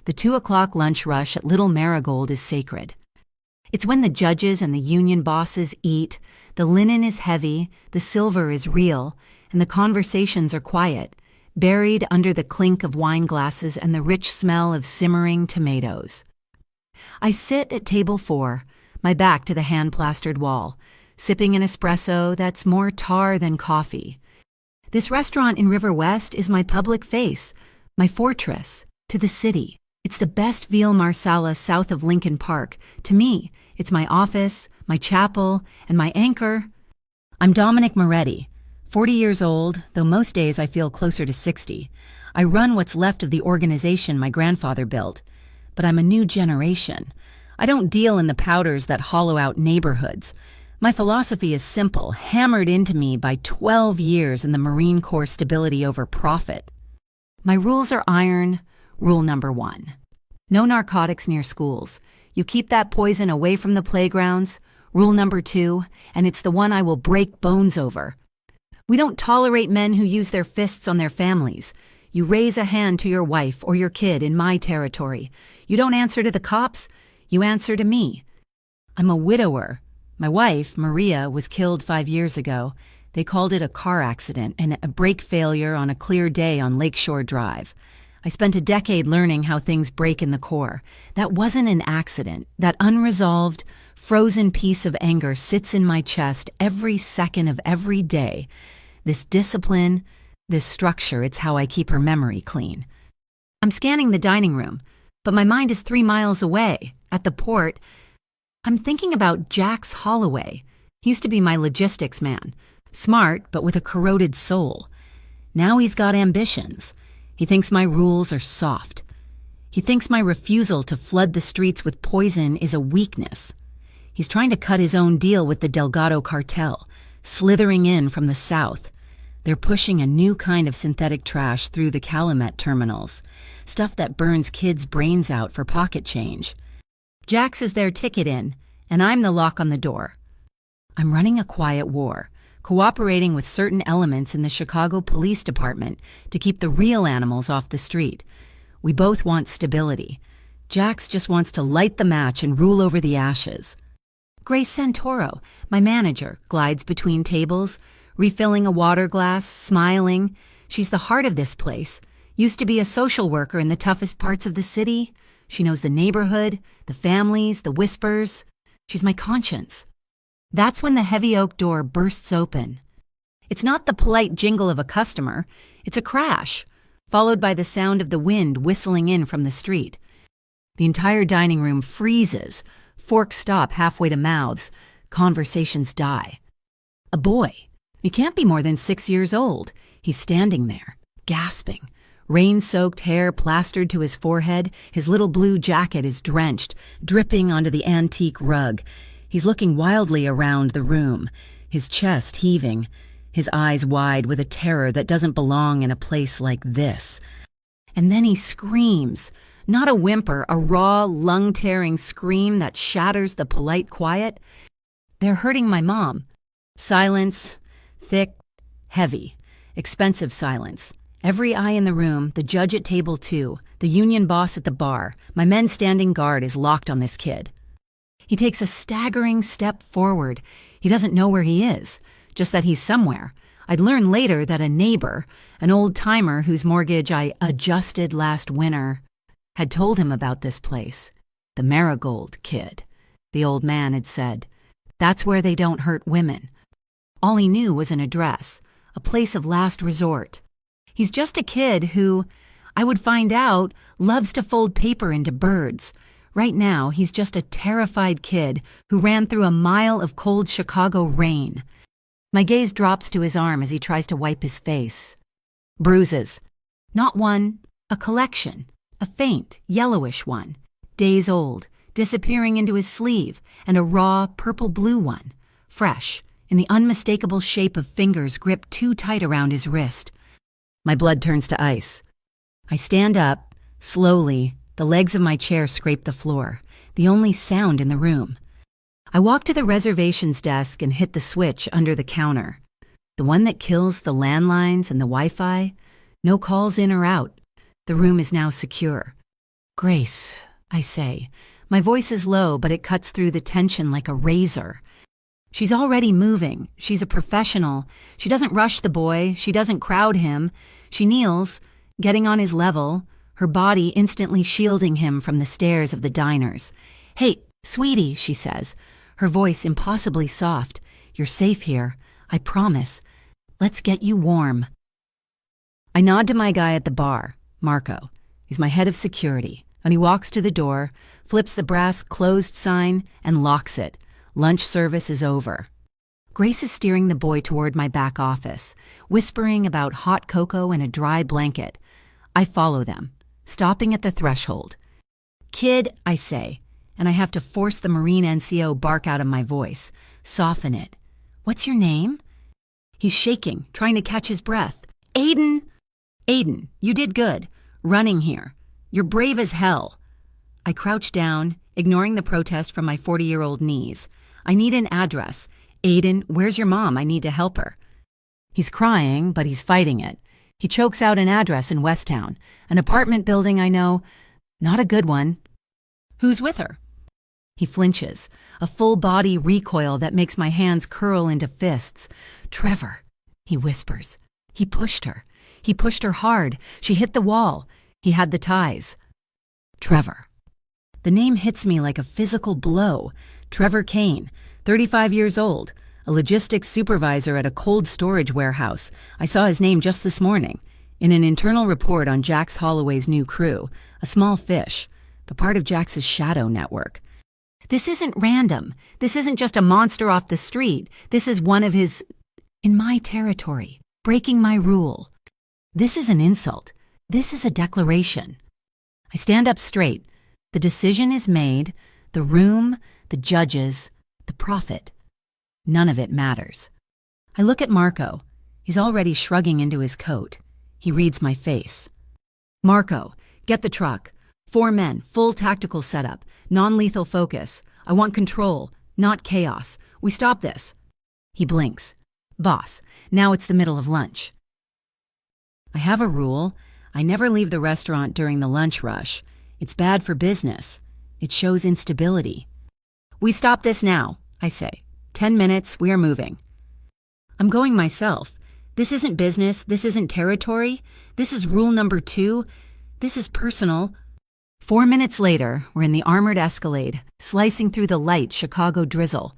The 2 o'clock lunch rush at Little Marigold is sacred. It's when the judges and the union bosses eat, the linen is heavy, the silver is real, and the conversations are quiet, buried under the clink of wine glasses and the rich smell of simmering tomatoes. I sit at table 4, my back to the hand-plastered wall, sipping an espresso that's more tar than coffee. This restaurant in River West is my public face, my fortress, to the city. It's the best veal marsala south of Lincoln Park. To me, it's my office, my chapel, and my anchor. I'm Dominic Moretti, 40 years old, though most days I feel closer to 60. I run what's left of the organization my grandfather built. But I'm a new generation. I don't deal in the powders that hollow out neighborhoods. My philosophy is simple, hammered into me by 12 years in the Marine Corps stability over profit. My rules are iron. Rule number 1. No narcotics near schools. You keep that poison away from the playgrounds. Rule number 2, and it's the one I will break bones over. We don't tolerate men who use their fists on their families. You raise a hand to your wife or your kid in my territory. You don't answer to the cops. You answer to me. I'm a widower. My wife, Maria, was killed 5 years ago. They called it a car accident and a brake failure on a clear day on Lakeshore Drive. I spent a decade learning how things break in the Corps. That wasn't an accident. That unresolved, frozen piece of anger sits in my chest every second of every day. This discipline, this structure, it's how I keep her memory clean. I'm scanning the dining room, but my mind is 3 miles away, at the port. I'm thinking about Jax Holloway. He used to be my logistics man. Smart, but with a corroded soul. Now he's got ambitions. He thinks my rules are soft. He thinks my refusal to flood the streets with poison is a weakness. He's trying to cut his own deal with the Delgado cartel, slithering in from the south. They're pushing a new kind of synthetic trash through the Calumet terminals, stuff that burns kids' brains out for pocket change. Jax is their ticket in, and I'm the lock on the door. I'm running a quiet war, cooperating with certain elements in the Chicago Police Department to keep the real animals off the street. We both want stability. Jax just wants to light the match and rule over the ashes. Grace Santoro, my manager, glides between tables, refilling a water glass, smiling. She's the heart of this place. Used to be a social worker in the toughest parts of the city. She knows the neighborhood, the families, the whispers. She's my conscience. That's when the heavy oak door bursts open. It's not the polite jingle of a customer. It's a crash, followed by the sound of the wind whistling in from the street. The entire dining room freezes. Forks stop halfway to mouths. Conversations die. A boy. He can't be more than 6 years old. He's standing there, gasping. Rain-soaked hair plastered to his forehead, his little blue jacket is drenched, dripping onto the antique rug. He's looking wildly around the room, his chest heaving, his eyes wide with a terror that doesn't belong in a place like this. And then he screams, not a whimper, a raw, lung-tearing scream that shatters the polite quiet. They're hurting my mom. Silence, thick, heavy, expensive silence. Every eye in the room, the judge at table 2, the union boss at the bar, my men standing guard is locked on this kid. He takes a staggering step forward. He doesn't know where he is, just that he's somewhere. I'd learn later that a neighbor, an old-timer whose mortgage I adjusted last winter, had told him about this place. The Marigold Kid, the old man had said. That's where they don't hurt women. All he knew was an address, a place of last resort. He's just a kid who, I would find out, loves to fold paper into birds. Right now, he's just a terrified kid who ran through a mile of cold Chicago rain. My gaze drops to his arm as he tries to wipe his face. Bruises. Not one, a collection. A faint, yellowish one. Days old, disappearing into his sleeve, and a raw, purple-blue one. Fresh, in the unmistakable shape of fingers gripped too tight around his wrist. My blood turns to ice. I stand up, slowly. The legs of my chair scrape the floor, the only sound in the room. I walk to the reservations desk and hit the switch under the counter. The one that kills the landlines and the Wi-Fi. No calls in or out. The room is now secure. Grace, I say. My voice is low, but it cuts through the tension like a razor. She's already moving. She's a professional. She doesn't rush the boy. She doesn't crowd him. She kneels, getting on his level, her body instantly shielding him from the stares of the diners. "Hey, sweetie," she says, her voice impossibly soft. "You're safe here. I promise. Let's get you warm." I nod to my guy at the bar, Marco. He's my head of security, and he walks to the door, flips the brass closed sign, and locks it. Lunch service is over. Grace is steering the boy toward my back office, whispering about hot cocoa and a dry blanket. I follow them, stopping at the threshold. "Kid," I say, and I have to force the Marine NCO bark out of my voice, soften it. "What's your name?" He's shaking, trying to catch his breath. "Aiden." "Aiden, you did good. Running here. You're brave as hell." I crouch down, ignoring the protest from my 40-year-old knees. "I need an address. Aiden, where's your mom? I need to help her." He's crying, but he's fighting it. He chokes out an address in Westtown, an apartment building I know. Not a good one. "Who's with her?" He flinches, a full-body recoil that makes my hands curl into fists. "Trevor," he whispers. "He pushed her. He pushed her hard. She hit the wall. He had the ties." Trevor. The name hits me like a physical blow. Trevor Kane, 35 years old, a logistics supervisor at a cold storage warehouse. I saw his name just this morning, in an internal report on Jax Holloway's new crew, a small fish, but part of Jax's shadow network. This isn't random. This isn't just a monster off the street. This is one of his, in my territory, breaking my rule. This is an insult. This is a declaration. I stand up straight. The decision is made. The room, the judges, the prophet. None of it matters. I look at Marco. He's already shrugging into his coat. He reads my face. "Marco, get the truck. 4 men, full tactical setup, non-lethal focus. I want control, not chaos. We stop this." He blinks. "Boss, now it's the middle of lunch." I have a rule. I never leave the restaurant during the lunch rush. It's bad for business. It shows instability. "We stop this now," I say. 10 minutes, we are moving. I'm going myself. This isn't business. This isn't territory. This is rule number 2. This is personal. 4 minutes later, we're in the armored Escalade, slicing through the light Chicago drizzle.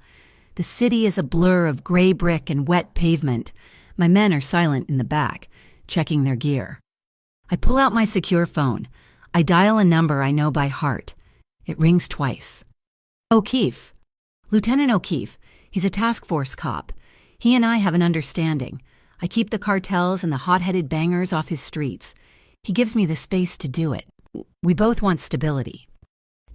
The city is a blur of gray brick and wet pavement. My men are silent in the back, checking their gear. I pull out my secure phone. I dial a number I know by heart. It rings twice. "O'Keefe. Lieutenant O'Keefe. He's a task force cop. He and I have an understanding. I keep the cartels and the hot-headed bangers off his streets. He gives me the space to do it. We both want stability."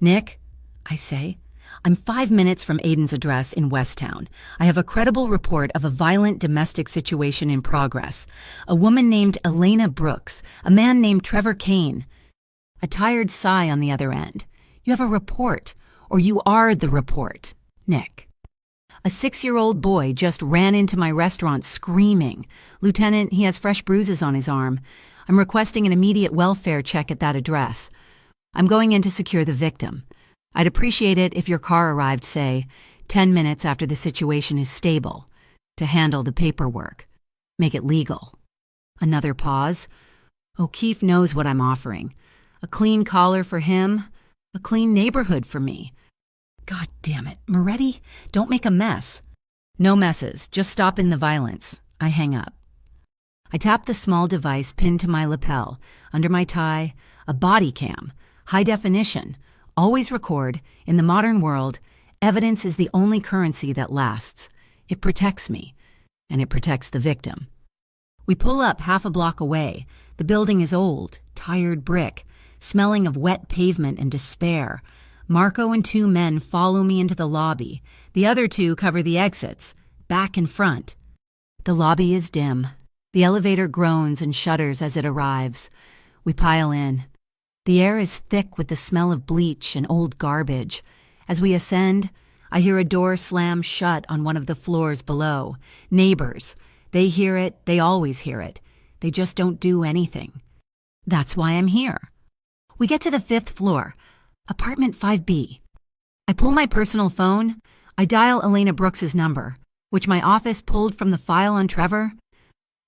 "Nick," I say, "I'm 5 minutes from Aiden's address in Westtown. I have a credible report of a violent domestic situation in progress. A woman named Elena Brooks, a man named Trevor Kane." A tired sigh on the other end. "You have a report, or you are the report, Nick." A 6-year-old boy just ran into my restaurant screaming. "Lieutenant, he has fresh bruises on his arm. I'm requesting an immediate welfare check at that address. I'm going in to secure the victim. I'd appreciate it if your car arrived, say, 10 minutes after the situation is stable, to handle the paperwork. Make it legal." Another pause. O'Keefe knows what I'm offering. A clean collar for him, a clean neighborhood for me. God damn it, Moretti, don't make a mess. "No messes, just stop in the violence." I hang up. I tap the small device pinned to my lapel, under my tie, a body cam, high definition, always record. In the modern world, evidence is the only currency that lasts. It protects me, and it protects the victim. We pull up half a block away. The building is old, tired brick, smelling of wet pavement and despair. Marco and 2 men follow me into the lobby. The other 2 cover the exits, back and front. The lobby is dim. The elevator groans and shudders as it arrives. We pile in. The air is thick with the smell of bleach and old garbage. As we ascend, I hear a door slam shut on one of the floors below. Neighbors. They hear it. They always hear it. They just don't do anything. That's why I'm here. We get to the 5th floor, apartment 5B. I pull my personal phone. I dial Elena Brooks's number, which my office pulled from the file on Trevor.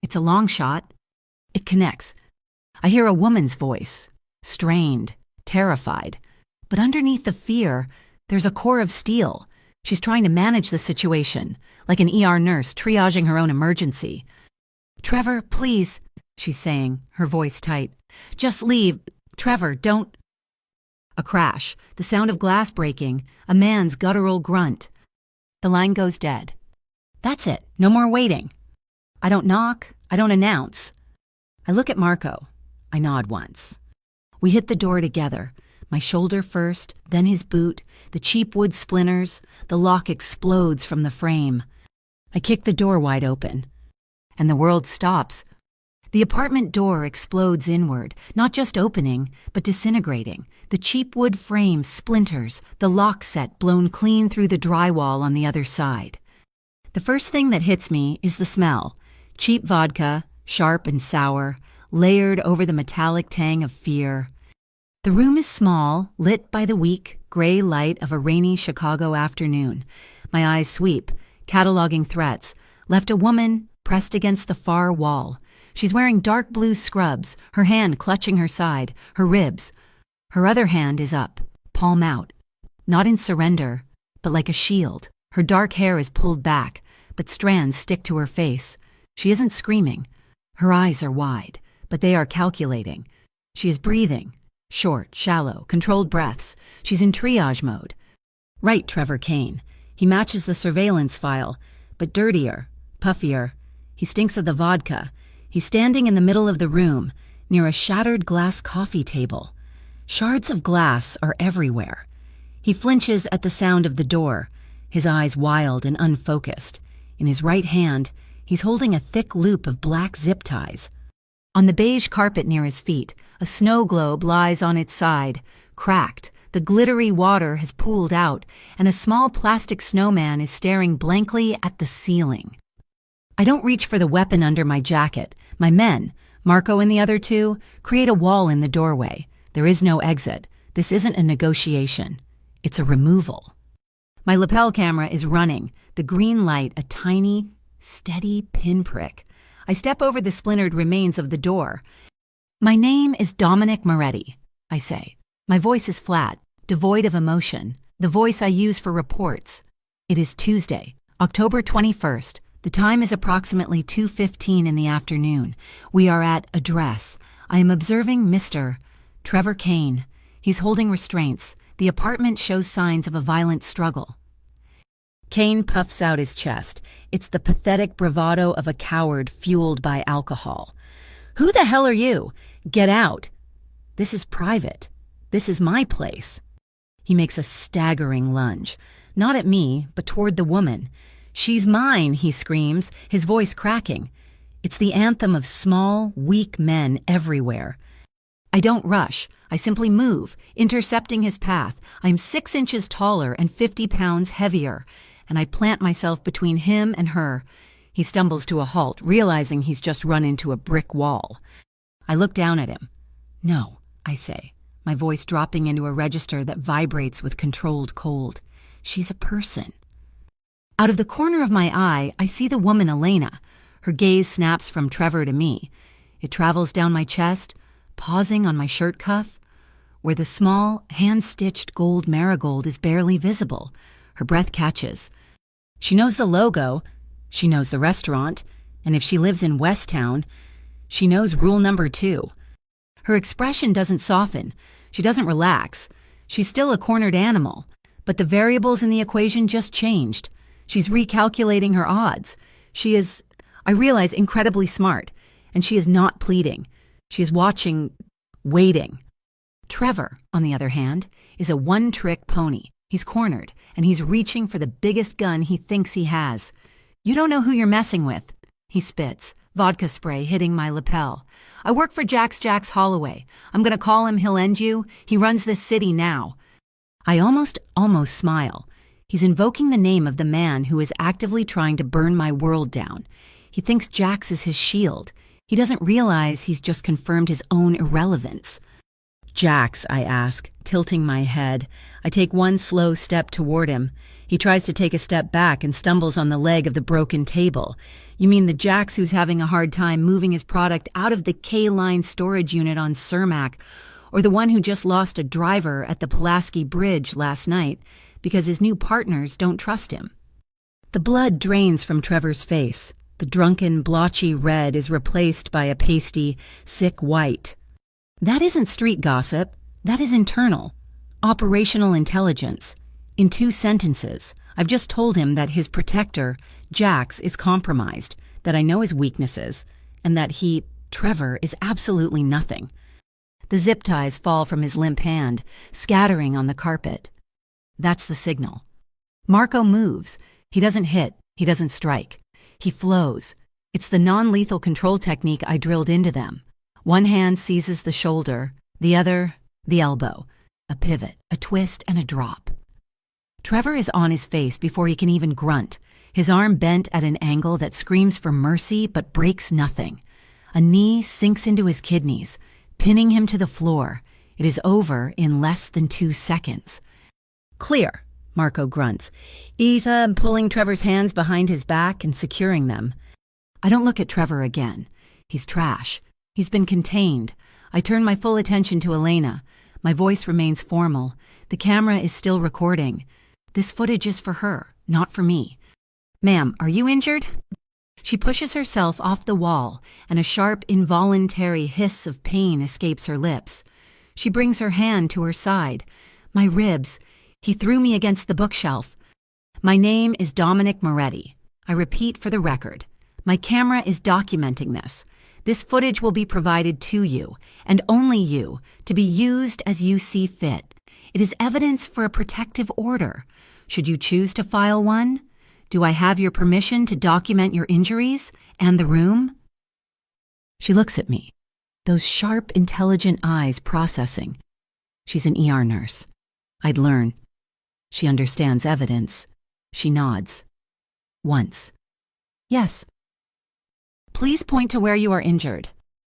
It's a long shot. It connects. I hear a woman's voice, strained, terrified. But underneath the fear, there's a core of steel. She's trying to manage the situation, like an ER nurse triaging her own emergency. "Trevor, please," she's saying, her voice tight. "Just leave. Trevor, don't." A crash, the sound of glass breaking, a man's guttural grunt. The line goes dead. That's it. No more waiting. I don't knock. I don't announce. I look at Marco. I nod once. We hit the door together. My shoulder first, then his boot, the cheap wood splinters, the lock explodes from the frame. I kick the door wide open. And the world stops. The apartment door explodes inward, not just opening, but disintegrating. The cheap wood frame splinters, the lock set blown clean through the drywall on the other side. The first thing that hits me is the smell. Cheap vodka, sharp and sour, layered over the metallic tang of fear. The room is small, lit by the weak, gray light of a rainy Chicago afternoon. My eyes sweep, cataloging threats. Left a woman pressed against the far wall. She's wearing dark blue scrubs, her hand clutching her side, her ribs. Her other hand is up, palm out. Not in surrender, but like a shield. Her dark hair is pulled back, but strands stick to her face. She isn't screaming. Her eyes are wide, but they are calculating. She is breathing. Short, shallow, controlled breaths. She's in triage mode. Right, Trevor Kane. He matches the surveillance file, but dirtier, puffier. He stinks of the vodka. He's standing in the middle of the room, near a shattered glass coffee table. Shards of glass are everywhere. He flinches at the sound of the door, his eyes wild and unfocused. In his right hand, he's holding a thick loop of black zip ties. On the beige carpet near his feet, a snow globe lies on its side, cracked. The glittery water has pooled out, and a small plastic snowman is staring blankly at the ceiling. I don't reach for the weapon under my jacket. My men, Marco and the other two, create a wall in the doorway. There is no exit. This isn't a negotiation. It's a removal. My lapel camera is running, the green light a tiny, steady pinprick. I step over the splintered remains of the door. "My name is Dominic Moretti," I say. My voice is flat, devoid of emotion, the voice I use for reports. It is Tuesday, October 21st. The time is approximately 2:15 in the afternoon. We are at address. I am observing Mr. Trevor Kane. He's holding restraints. The apartment shows signs of a violent struggle. Kane puffs out his chest. It's the pathetic bravado of a coward fueled by alcohol. "Who the hell are you? Get out. This is private. This is my place." He makes a staggering lunge, not at me, but toward the woman. "She's mine," he screams, his voice cracking. It's the anthem of small, weak men everywhere. I don't rush. I simply move, intercepting his path. I'm 6 inches taller and 50 pounds heavier, and I plant myself between him and her. He stumbles to a halt, realizing he's just run into a brick wall. I look down at him. "No," I say, my voice dropping into a register that vibrates with controlled cold. "She's a person." Out of the corner of my eye, I see the woman Elena. Her gaze snaps from Trevor to me. It travels down my chest, pausing on my shirt cuff, where the small, hand-stitched gold marigold is barely visible. Her breath catches. She knows the logo, she knows the restaurant, and if she lives in Westtown, she knows rule number 2. Her expression doesn't soften. She doesn't relax. She's still a cornered animal, but the variables in the equation just changed. She's recalculating her odds. She is, I realize, incredibly smart, and she is not pleading. She is watching, waiting. Trevor, on the other hand, is a one-trick pony. He's cornered, and he's reaching for the biggest gun he thinks he has. "You don't know who you're messing with," he spits, vodka spray hitting my lapel. "I work for Jax Holloway. I'm gonna call him, he'll end you. He runs this city now." I almost smile. He's invoking the name of the man who is actively trying to burn my world down. He thinks Jax is his shield. He doesn't realize he's just confirmed his own irrelevance. Jax, I ask, tilting my head. I take one slow step toward him. He tries to take a step back and stumbles on the leg of the broken table. You mean the Jax who's having a hard time moving his product out of the K-Line storage unit on Cermak, or the one who just lost a driver at the Pulaski Bridge last night because his new partners don't trust him. The blood drains from Trevor's face. The drunken, blotchy red is replaced by a pasty, sick white. That isn't street gossip. That is internal. Operational intelligence. In 2 sentences, I've just told him that his protector, Jax, is compromised, that I know his weaknesses, and that he, Trevor, is absolutely nothing. The zip ties fall from his limp hand, scattering on the carpet. That's the signal. Marco moves. He doesn't hit. He doesn't strike. He flows. It's the non-lethal control technique I drilled into them. One hand seizes the shoulder, the other, the elbow. A pivot, a twist, and a drop. Trevor is on his face before he can even grunt, his arm bent at an angle that screams for mercy but breaks nothing. A knee sinks into his kidneys, pinning him to the floor. It is over in less than 2 seconds. Clear, Marco grunts. He's pulling Trevor's hands behind his back and securing them. I don't look at Trevor again. He's trash. He's been contained. I turn my full attention to Elena. My voice remains formal. The camera is still recording. This footage is for her, not for me. Ma'am, are you injured? She pushes herself off the wall, and a sharp, involuntary hiss of pain escapes her lips. She brings her hand to her side. My ribs. He threw me against the bookshelf. My name is Dominic Moretti. I repeat for the record. My camera is documenting this. This footage will be provided to you, and only you, to be used as you see fit. It is evidence for a protective order. Should you choose to file one? Do I have your permission to document your injuries and the room? She looks at me, those sharp, intelligent eyes processing. She's an ER nurse. I'd learn. She understands evidence. She nods. Once. Yes. Please point to where you are injured.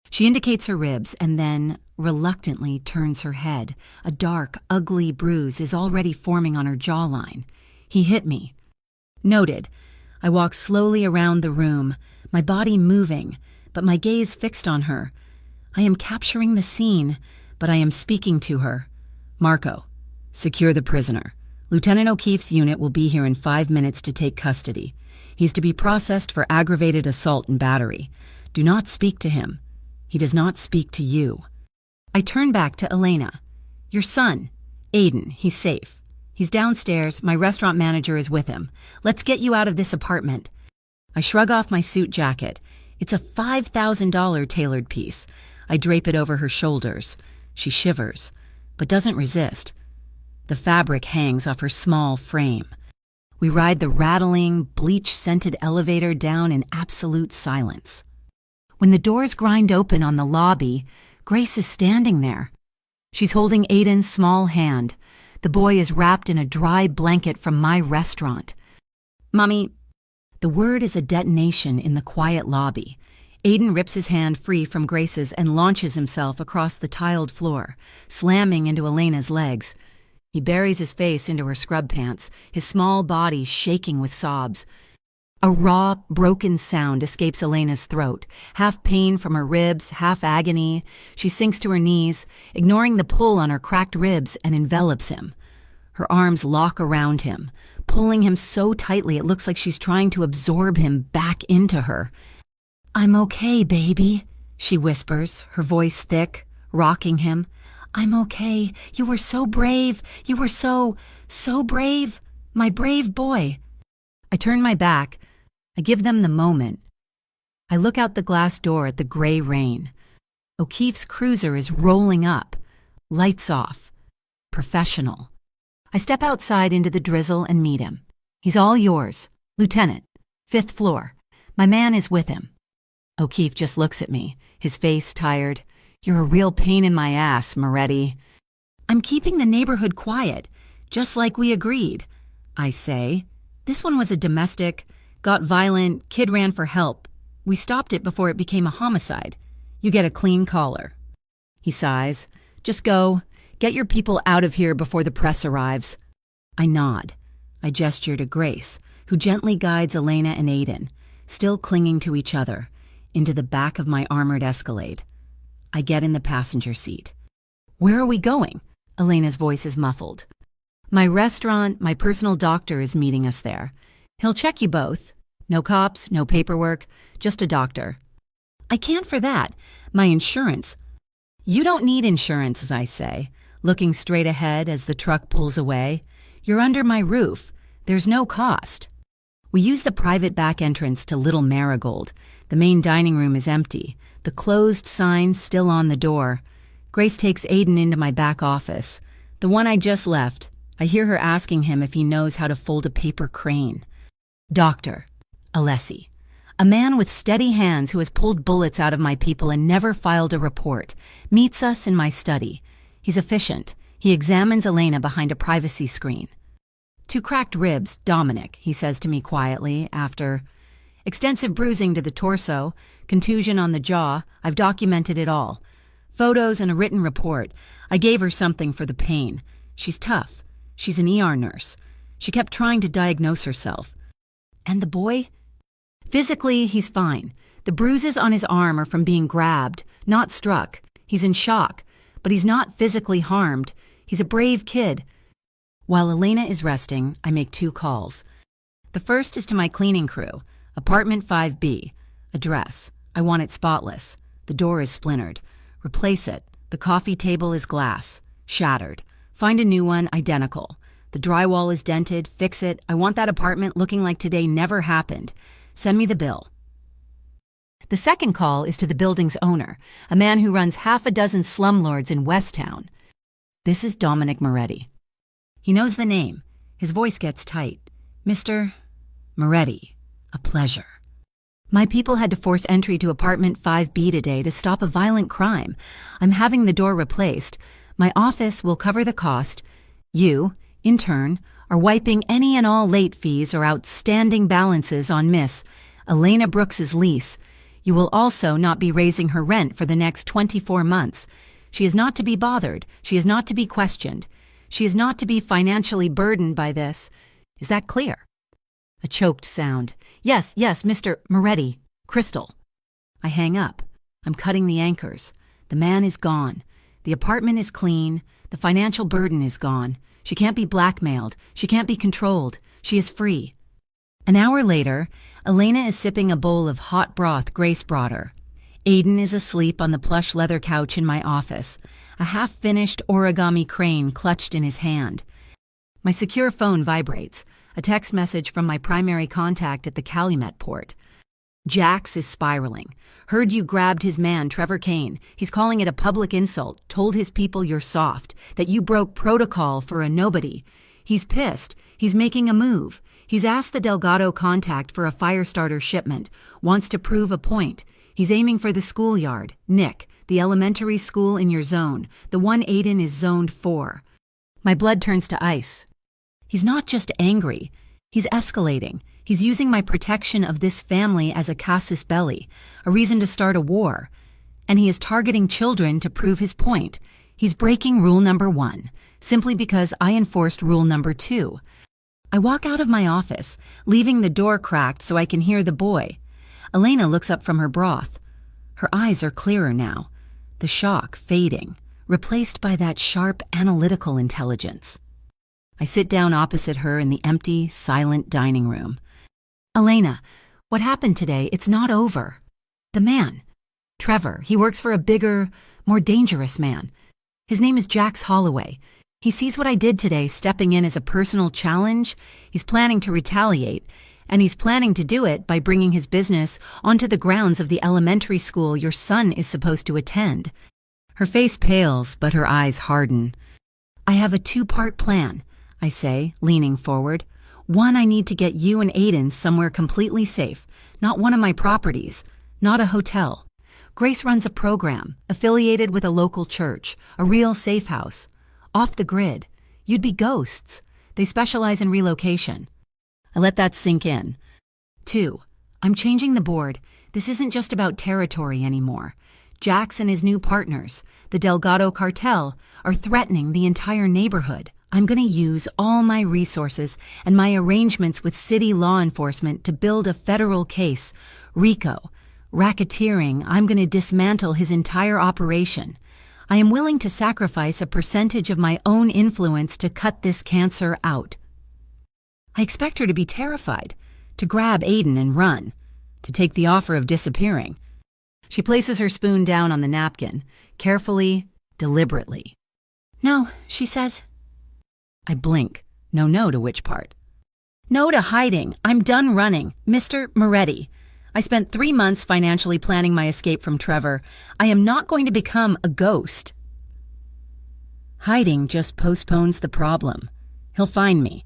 She indicates her ribs and then, reluctantly, turns her head. A dark, ugly bruise is already forming on her jawline. He hit me. Noted. I walk slowly around the room, my body moving, but my gaze fixed on her. I am capturing the scene, but I am speaking to her. Marco, secure the prisoner. Lieutenant O'Keefe's unit will be here in 5 minutes to take custody. He's to be processed for aggravated assault and battery. Do not speak to him. He does not speak to you. I turn back to Elena. Your son, Aiden, he's safe. He's downstairs. My restaurant manager is with him. Let's get you out of this apartment. I shrug off my suit jacket. It's a $5,000 tailored piece. I drape it over her shoulders. She shivers, but doesn't resist. The fabric hangs off her small frame. We ride the rattling, bleach-scented elevator down in absolute silence. When the doors grind open on the lobby, Grace is standing there. She's holding Aiden's small hand. The boy is wrapped in a dry blanket from my restaurant. Mommy, the word is a detonation in the quiet lobby. Aiden rips his hand free from Grace's and launches himself across the tiled floor, slamming into Elena's legs. He buries his face into her scrub pants, his small body shaking with sobs. A raw, broken sound escapes Elena's throat, half pain from her ribs, half agony. She sinks to her knees, ignoring the pull on her cracked ribs, and envelops him. Her arms lock around him, pulling him so tightly it looks like she's trying to absorb him back into her. I'm okay, baby, she whispers, her voice thick, rocking him. I'm okay. You were so brave. You were so brave. My brave boy. I turn my back. I give them the moment. I look out the glass door at the gray rain. O'Keefe's cruiser is rolling up. Lights off. Professional. I step outside into the drizzle and meet him. He's all yours. Lieutenant. 5th floor. My man is with him. O'Keefe just looks at me, his face tired. You're a real pain in my ass, Moretti. I'm keeping the neighborhood quiet, just like we agreed. I say. This one was a domestic, got violent, kid ran for help. We stopped it before it became a homicide. You get a clean collar. He sighs. Just go. Get your people out of here before the press arrives. I nod. I gesture to Grace, who gently guides Elena and Aiden, still clinging to each other, into the back of my armored Escalade. I get in the passenger seat. Where are we going? Elena's voice is muffled. My restaurant, my personal doctor is meeting us there. He'll check you both. No cops, no paperwork, just a doctor. I can't for that. My insurance. You don't need insurance, I say, looking straight ahead as the truck pulls away. You're under my roof. There's no cost. We use the private back entrance to Little Marigold. The main dining room is empty, the closed sign still on the door. Grace takes Aiden into my back office, the one I just left. I hear her asking him if he knows how to fold a paper crane. Doctor, Alessi, a man with steady hands who has pulled bullets out of my people and never filed a report, meets us in my study. He's efficient. He examines Elena behind a privacy screen. 2 cracked ribs, Dominic, he says to me quietly after. Extensive bruising to the torso, contusion on the jaw, I've documented it all. Photos and a written report. I gave her something for the pain. She's tough. She's an ER nurse. She kept trying to diagnose herself. And the boy? Physically, he's fine. The bruises on his arm are from being grabbed, not struck. He's in shock, but he's not physically harmed. He's a brave kid. While Elena is resting, I make 2 calls. The first is to my cleaning crew, apartment 5B. Address. I want it spotless. The door is splintered. Replace it. The coffee table is glass. Shattered. Find a new one, identical. The drywall is dented. Fix it. I want that apartment looking like today never happened. Send me the bill. The second call is to the building's owner, a man who runs half a dozen slumlords in Westtown. This is Dominic Moretti. He knows the name. His voice gets tight. Mr. Moretti, a pleasure. My people had to force entry to apartment 5B today to stop a violent crime. I'm having the door replaced. My office will cover the cost. You, in turn, are wiping any and all late fees or outstanding balances on Miss Elena Brooks's lease. You will also not be raising her rent for the next 24 months. She is not to be bothered. She is not to be questioned. She is not to be financially burdened by this. Is that clear? A choked sound. Yes, Mr. Moretti. Crystal. I hang up. I'm cutting the anchors. The man is gone. The apartment is clean. The financial burden is gone. She can't be blackmailed. She can't be controlled. She is free. An hour later, Elena is sipping a bowl of hot broth Grace brought her. Aiden is asleep on the plush leather couch in my office, a half-finished origami crane clutched in his hand. My secure phone vibrates, a text message from my primary contact at the Calumet port. Jax is spiraling. Heard you grabbed his man, Trevor Kane. He's calling it a public insult, told his people you're soft, that you broke protocol for a nobody. He's pissed. He's making a move. He's asked the Delgado contact for a fire starter shipment, wants to prove a point. He's aiming for the schoolyard, Nick, the elementary school in your zone, the one Aiden is zoned for. My blood turns to ice. He's not just angry. He's escalating. He's using my protection of this family as a casus belli, a reason to start a war. And he is targeting children to prove his point. He's breaking rule number 1, simply because I enforced rule number 2. I walk out of my office, leaving the door cracked so I can hear the boy. Elena looks up from her broth. Her eyes are clearer now, the shock fading, replaced by that sharp analytical intelligence. I sit down opposite her in the empty, silent dining room. Elena, what happened today? It's not over. The man, Trevor, he works for a bigger, more dangerous man. His name is Jax Holloway. He sees what I did today, stepping in as a personal challenge. He's planning to retaliate, and he's planning to do it by bringing his business onto the grounds of the elementary school your son is supposed to attend. Her face pales, but her eyes harden. I have a 2-part plan, I say, leaning forward. 1, I need to get you and Aiden somewhere completely safe, not one of my properties, not a hotel. Grace runs a program, affiliated with a local church, a real safe house. Off the grid. You'd be ghosts. They specialize in relocation. I let that sink in. 2, I'm changing the board. This isn't just about territory anymore. Jax and his new partners, the Delgado cartel, are threatening the entire neighborhood. I'm going to use all my resources and my arrangements with city law enforcement to build a federal case. RICO. Racketeering, I'm going to dismantle his entire operation. I am willing to sacrifice a percentage of my own influence to cut this cancer out. I expect her to be terrified, to grab Aiden and run, to take the offer of disappearing. She places her spoon down on the napkin, carefully, deliberately. No, she says. I blink. No to which part? No to hiding. I'm done running. Mr. Moretti. I spent 3 months financially planning my escape from Trevor. I am not going to become a ghost. Hiding just postpones the problem. He'll find me,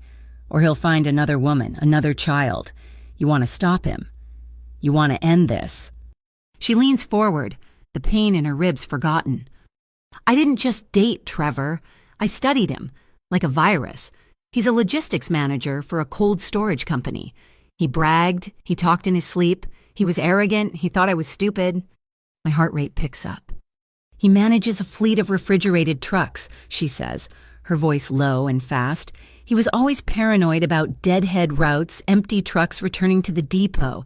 or he'll find another woman, another child. You want to stop him. You want to end this. She leans forward, the pain in her ribs forgotten. I didn't just date Trevor. I studied him, like a virus. He's a logistics manager for a cold storage company. He bragged, he talked in his sleep, he was arrogant, he thought I was stupid. My heart rate picks up. He manages a fleet of refrigerated trucks, she says, her voice low and fast. He was always paranoid about deadhead routes, empty trucks returning to the depot.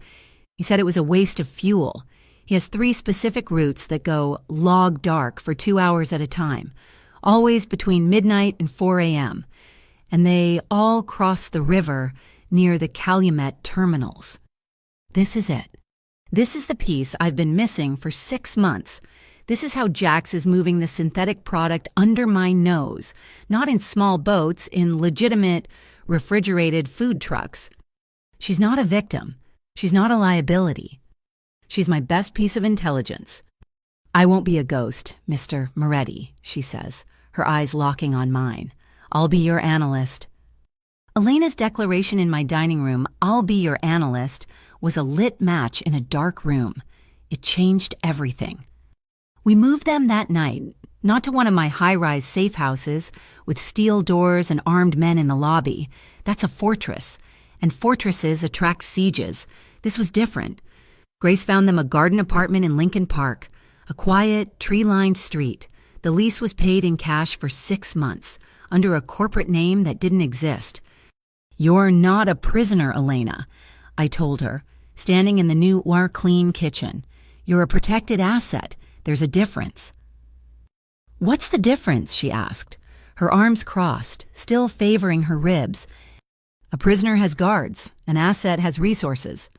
He said it was a waste of fuel. He has 3 specific routes that go log dark for 2 hours at a time, always between midnight and 4 a.m., and they all cross the river near the Calumet terminals. This is it. This is the piece I've been missing for 6 months. This is how Jax is moving the synthetic product under my nose, not in small boats, in legitimate, refrigerated food trucks. She's not a victim. She's not a liability. She's my best piece of intelligence. I won't be a ghost, Mr. Moretti, she says, her eyes locking on mine. I'll be your analyst. Elena's declaration in my dining room, I'll be your analyst, was a lit match in a dark room. It changed everything. We moved them that night, not to one of my high-rise safe houses with steel doors and armed men in the lobby. That's a fortress, and fortresses attract sieges. This was different. Grace found them a garden apartment in Lincoln Park, a quiet, tree-lined street. The lease was paid in cash for 6 months, under a corporate name that didn't exist. You're not a prisoner, Elena, I told her, standing in the new clean kitchen. You're a protected asset. There's a difference. What's the difference? She asked, her arms crossed, still favoring her ribs. A prisoner has guards. An asset has resources.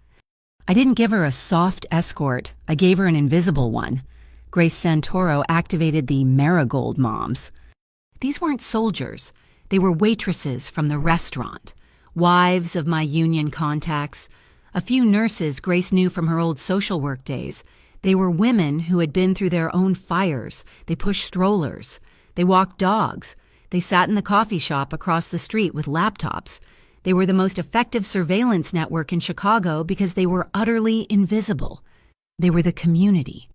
I didn't give her a soft escort. I gave her an invisible one. Grace Santoro activated the Marigold Moms. These weren't soldiers. They were waitresses from the restaurant, wives of my union contacts, a few nurses Grace knew from her old social work days. They were women who had been through their own fires. They pushed strollers. They walked dogs. They sat in the coffee shop across the street with laptops. They were the most effective surveillance network in Chicago because they were utterly invisible. They were the community.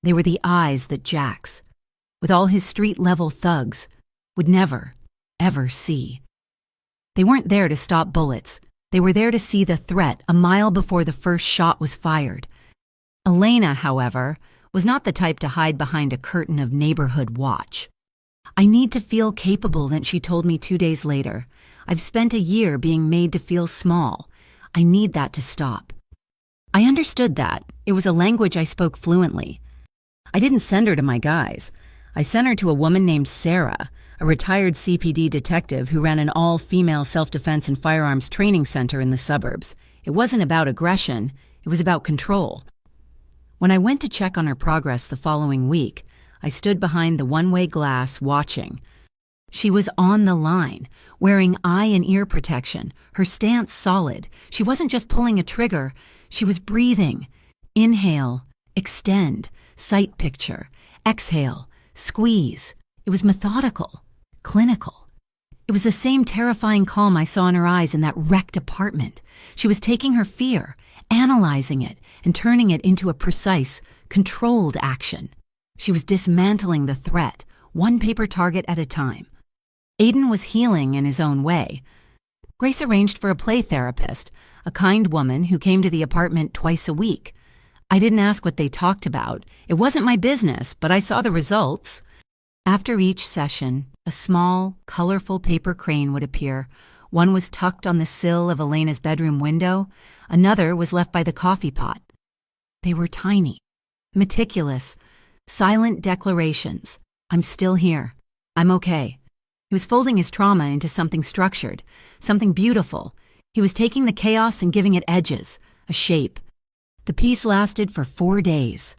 They were the eyes that Jax, with all his street-level thugs, would never, ever see. They weren't there to stop bullets. They were there to see the threat a mile before the first shot was fired. Elena, however, was not the type to hide behind a curtain of neighborhood watch. I need to feel capable, that she told me 2 days later. I've spent a year being made to feel small. I need that to stop. I understood that. It was a language I spoke fluently. I didn't send her to my guys. I sent her to a woman named Sarah, a retired CPD detective who ran an all-female self-defense and firearms training center in the suburbs. It wasn't about aggression. It was about control. When I went to check on her progress the following week, I stood behind the one-way glass watching. She was on the line, wearing eye and ear protection, her stance solid. She wasn't just pulling a trigger. She was breathing. Inhale, extend, sight picture, exhale, squeeze. It was methodical, clinical. It was the same terrifying calm I saw in her eyes in that wrecked apartment. She was taking her fear, analyzing it, and turning it into a precise, controlled action. She was dismantling the threat, one paper target at a time. Aiden was healing in his own way. Grace arranged for a play therapist, a kind woman who came to the apartment twice a week. I didn't ask what they talked about. It wasn't my business, but I saw the results. After each session, a small, colorful paper crane would appear. One was tucked on the sill of Elena's bedroom window. Another was left by the coffee pot. They were tiny, meticulous, silent declarations. I'm still here. I'm okay. He was folding his trauma into something structured, something beautiful. He was taking the chaos and giving it edges, a shape. The piece lasted for 4 days.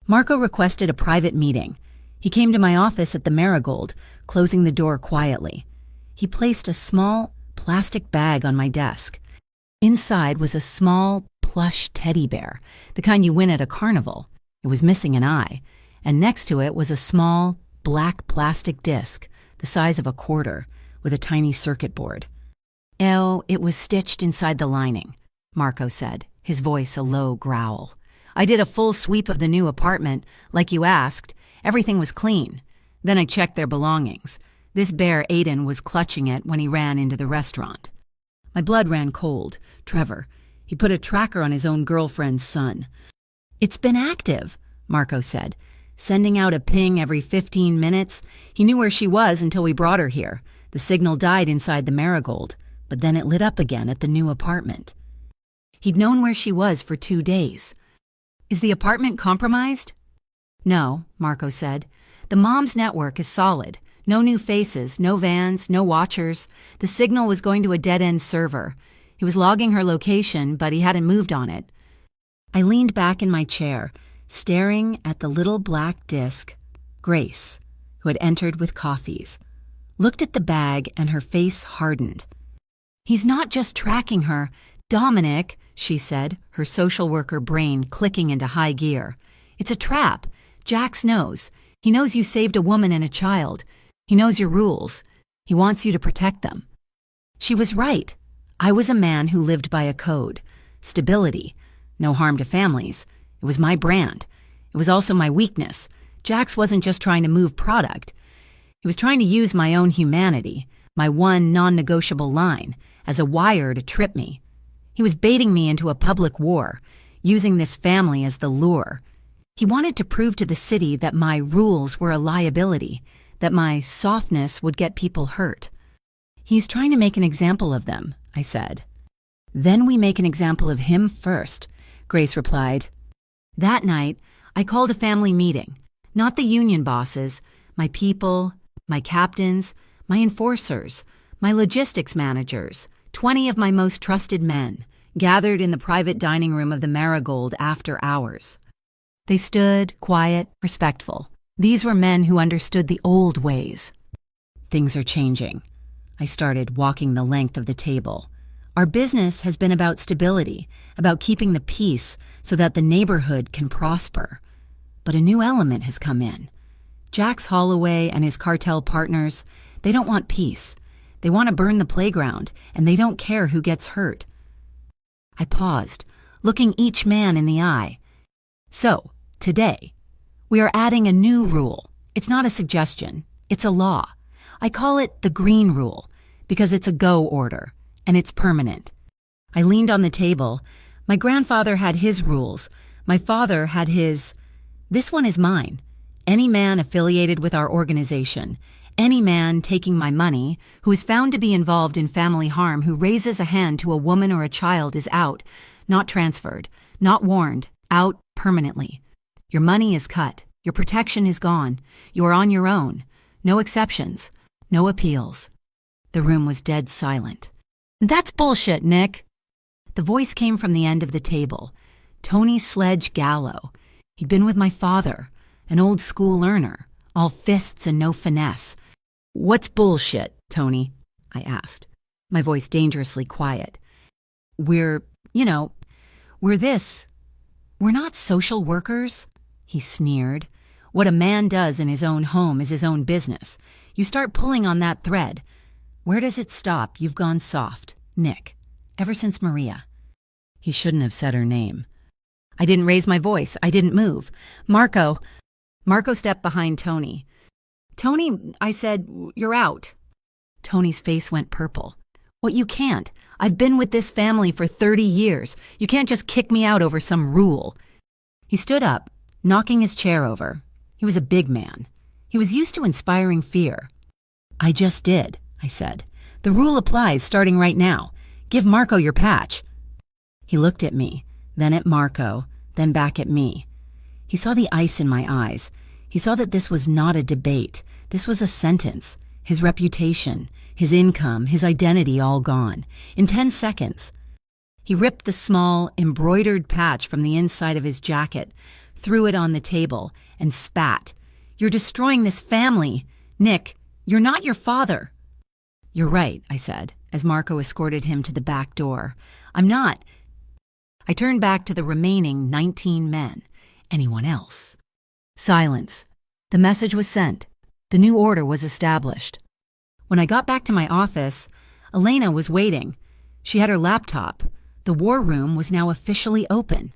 Marco requested a private meeting. He came to my office at the Marigold, closing the door quietly. He placed a small plastic bag on my desk. Inside was a small, plush teddy bear, the kind you win at a carnival. It was missing an eye, and next to it was a small, black plastic disc, the size of a quarter, with a tiny circuit board. "Oh, it was stitched inside the lining," Marco said, his voice a low growl. "I did a full sweep of the new apartment, like you asked. Everything was clean. Then I checked their belongings. This bear, Aiden, was clutching it when he ran into the restaurant." My blood ran cold. Trevor. He put a tracker on his own girlfriend's son. "It's been active," Marco said, sending out a ping every 15 minutes. He knew where she was until we brought her here. The signal died inside the Marigold, but then it lit up again at the new apartment. He'd known where she was for 2 days. "Is the apartment compromised?" "No," Marco said. "The mom's network is solid. No new faces, no vans, no watchers. The signal was going to a dead-end server. He was logging her location, but he hadn't moved on it." I leaned back in my chair, staring at the little black disc, Grace, who had entered with coffees. Looked at the bag and her face hardened. "He's not just tracking her. Dominic," she said, her social worker brain clicking into high gear. "It's a trap. Jax knows. He knows you saved a woman and a child. He knows your rules. He wants you to protect them." She was right. I was a man who lived by a code. Stability. No harm to families. It was my brand. It was also my weakness. Jax wasn't just trying to move product. He was trying to use my own humanity, my one non-negotiable line, as a wire to trip me. He was baiting me into a public war, using this family as the lure. He wanted to prove to the city that my rules were a liability, that my softness would get people hurt. "He's trying to make an example of them," I said. "Then we make an example of him first," Grace replied. That night, I called a family meeting. Not the union bosses, my people, my captains, my enforcers, my logistics managers, 20 of my most trusted men, gathered in the private dining room of the Marigold after hours. They stood, quiet, respectful. These were men who understood the old ways. "Things are changing." I started walking the length of the table. "Our business has been about stability, about keeping the peace so that the neighborhood can prosper. But a new element has come in. Jax Holloway and his cartel partners, they don't want peace. They want to burn the playground, and they don't care who gets hurt." I paused, looking each man in the eye. "So, today, we are adding a new rule. It's not a suggestion. It's a law. I call it the Green Rule because it's a go order, and it's permanent." I leaned on the table. My grandfather had his rules. My father had his. This one is mine. Any man affiliated with our organization, any man taking my money, who is found to be involved in family harm, who raises a hand to a woman or a child is out, not transferred, not warned, out permanently. Your money is cut. Your protection is gone. You are on your own. No exceptions. No appeals. The room was dead silent. "That's bullshit, Nick." The voice came from the end of the table. Tony Sledge Gallo. He'd been with my father, an old school learner, all fists and no finesse. "What's bullshit, Tony?" I asked, my voice dangerously quiet. We're this. We're not social workers," he sneered. "What a man does in his own home is his own business. You start pulling on that thread. Where does it stop? You've gone soft. Nick. Ever since Maria." He shouldn't have said her name. I didn't raise my voice. I didn't move. Marco stepped behind Tony. "Tony," I said, "you're out." Tony's face went purple. "What, you can't. I've been with this family for 30 years. You can't just kick me out over some rule." He stood up, knocking his chair over. He was a big man. He was used to inspiring fear. "I just did," I said. "The rule applies starting right now. Give Marco your patch." He looked at me, then at Marco, then back at me. He saw the ice in my eyes. He saw that this was not a debate. This was a sentence. His reputation, his income, his identity all gone. In 10 seconds. He ripped the small, embroidered patch from the inside of his jacket, threw it on the table, and spat. "You're destroying this family. Nick, you're not your father." "You're right," I said, as Marco escorted him to the back door. "I'm not." I turned back to the remaining 19 men. Anyone else? Silence. The message was sent. The new order was established. When I got back to my office, Elena was waiting. She had her laptop. The war room was now officially open.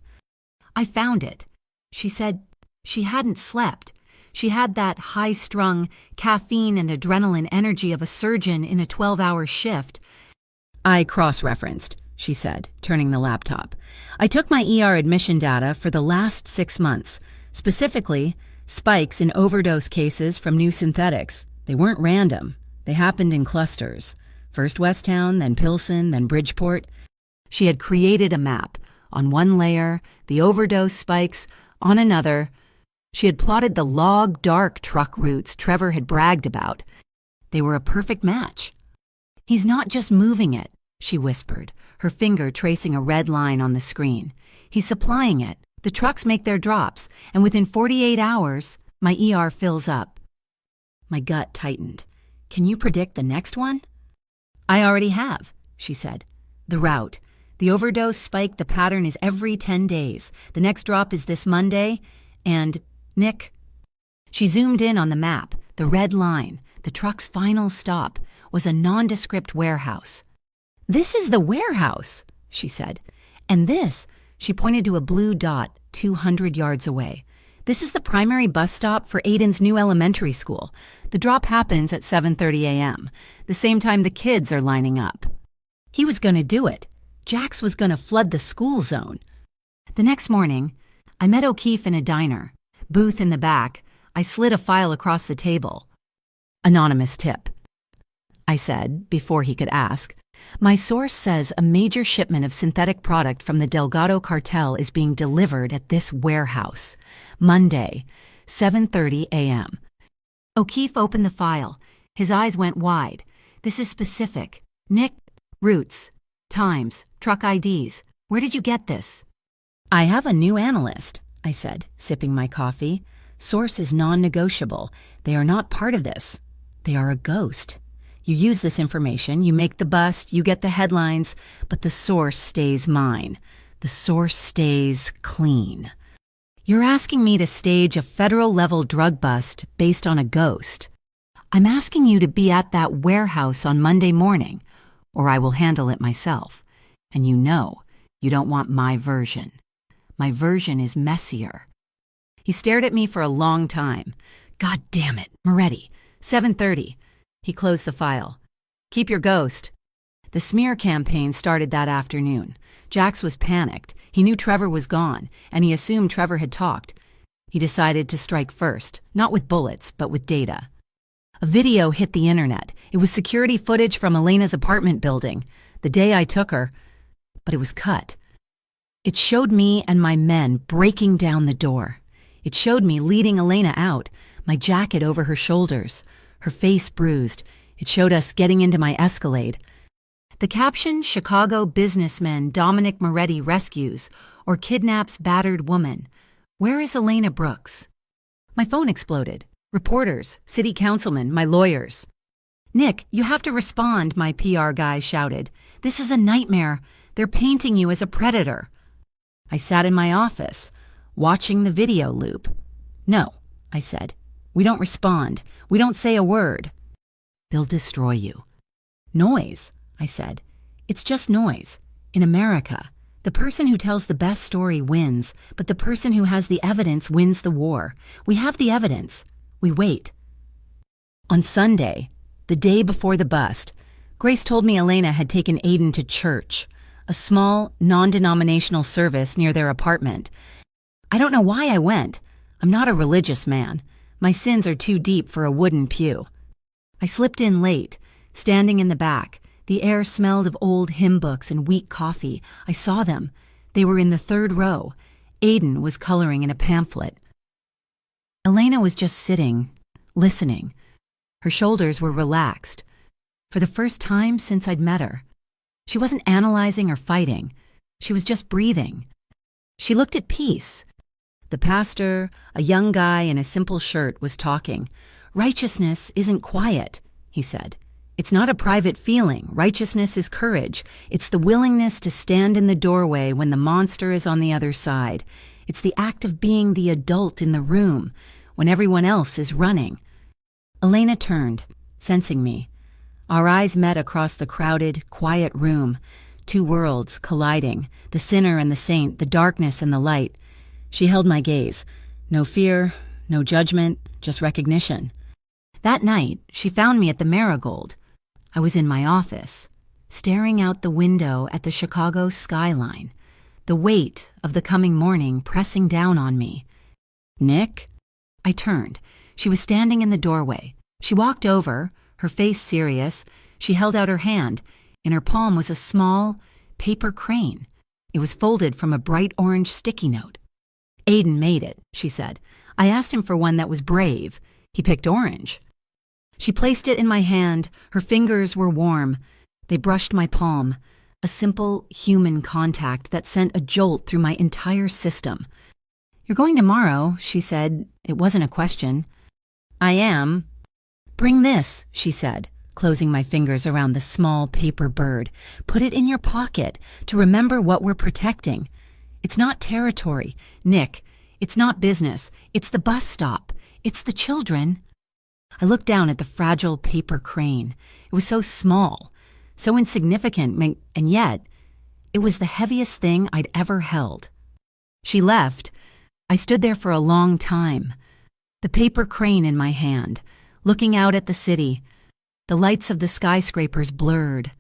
"I found it." She said she hadn't slept. She had that high-strung caffeine and adrenaline energy of a surgeon in a 12-hour shift. "I cross-referenced," she said, turning the laptop. "I took my ER admission data for the last 6 months, specifically spikes in overdose cases from new synthetics. They weren't random. They happened in clusters. First Westtown, then Pilsen, then Bridgeport. She had created a map. On one layer, the overdose spikes. On another, she had plotted the log-dark truck routes Trevor had bragged about. They were a perfect match. "He's not just moving it," she whispered, her finger tracing a red line on the screen. "He's supplying it. The trucks make their drops, and within 48 hours, my ER fills up." My gut tightened. "Can you predict the next one?" "I already have," she said. "The route. The overdose spike, the pattern is every 10 days. The next drop is this Monday, and Nick." She zoomed in on the map. The red line, the truck's final stop, was a nondescript warehouse. "This is the warehouse," she said. "And this," she pointed to a blue dot 200 yards away. "This is the primary bus stop for Aiden's new elementary school. The drop happens at 7:30 a.m., the same time the kids are lining up." He was going to do it. Jax was going to flood the school zone. The next morning, I met O'Keefe in a diner. Booth in the back, I slid a file across the table. "Anonymous tip," I said before he could ask. "My source says a major shipment of synthetic product from the Delgado cartel is being delivered at this warehouse. Monday, 7:30 a.m. O'Keefe opened the file. His eyes went wide. "This is specific. Nick, routes, times, truck IDs. Where did you get this?" "I have a new analyst," I said, sipping my coffee. "Source is non-negotiable. They are not part of this. They are a ghost. You use this information, you make the bust, you get the headlines, but the source stays mine. The source stays clean. You're asking me to stage a federal-level drug bust based on a ghost. I'm asking you to be at that warehouse on Monday morning, or I will handle it myself. And you know, you don't want my version. My version is messier." He stared at me for a long time. "God damn it, Moretti, 7:30. He closed the file. "Keep your ghost." The smear campaign started that afternoon. Jax was panicked. He knew Trevor was gone, and he assumed Trevor had talked. He decided to strike first, not with bullets, but with data. A video hit the internet. It was security footage from Elena's apartment building, the day I took her, but it was cut. It showed me and my men breaking down the door. It showed me leading Elena out, my jacket over her shoulders, her face bruised. It showed us getting into my Escalade. The caption, "Chicago businessman Dominic Moretti rescues or kidnaps battered woman. Where is Elena Brooks?" My phone exploded. Reporters, city councilmen, my lawyers. "Nick, you have to respond," my PR guy shouted. "This is a nightmare. They're painting you as a predator." I sat in my office, watching the video loop. "No," I said. "We don't respond. We don't say a word. They'll destroy you." "Noise," I said. "It's just noise. In America, the person who tells the best story wins, but the person who has the evidence wins the war. We have the evidence. We wait." On Sunday, the day before the bust, Grace told me Elena had taken Aiden to church, a small, non-denominational service near their apartment. I don't know why I went. I'm not a religious man. My sins are too deep for a wooden pew. I slipped in late, standing in the back. The air smelled of old hymn books and weak coffee. I saw them. They were in the third row. Aiden was coloring in a pamphlet. Elena was just sitting, listening. Her shoulders were relaxed. For the first time since I'd met her. She wasn't analyzing or fighting. She was just breathing. She looked at peace. The pastor, a young guy in a simple shirt, was talking. "Righteousness isn't quiet," he said. "It's not a private feeling. Righteousness is courage. It's the willingness to stand in the doorway when the monster is on the other side. It's the act of being the adult in the room when everyone else is running." Elena turned, sensing me. Our eyes met across the crowded, quiet room. Two worlds colliding, the sinner and the saint, the darkness and the light. She held my gaze. No fear, no judgment, just recognition. That night, she found me at the Marigold. I was in my office, staring out the window at the Chicago skyline, the weight of the coming morning pressing down on me. "Nick?" I turned. She was standing in the doorway. She walked over, her face serious. She held out her hand. In her palm was a small paper crane. It was folded from a bright orange sticky note. "Aiden made it," she said. "I asked him for one that was brave. He picked orange." She placed it in my hand. Her fingers were warm. They brushed my palm. A simple human contact that sent a jolt through my entire system. "You're going tomorrow," she said. It wasn't a question. "I am." "Bring this," she said, closing my fingers around the small paper bird. "Put it in your pocket to remember what we're protecting. It's not territory, Nick. It's not business. It's the bus stop. It's the children." I looked down at the fragile paper crane. It was so small, so insignificant, and yet it was the heaviest thing I'd ever held. She left. I stood there for a long time, the paper crane in my hand, looking out at the city. The lights of the skyscrapers blurred.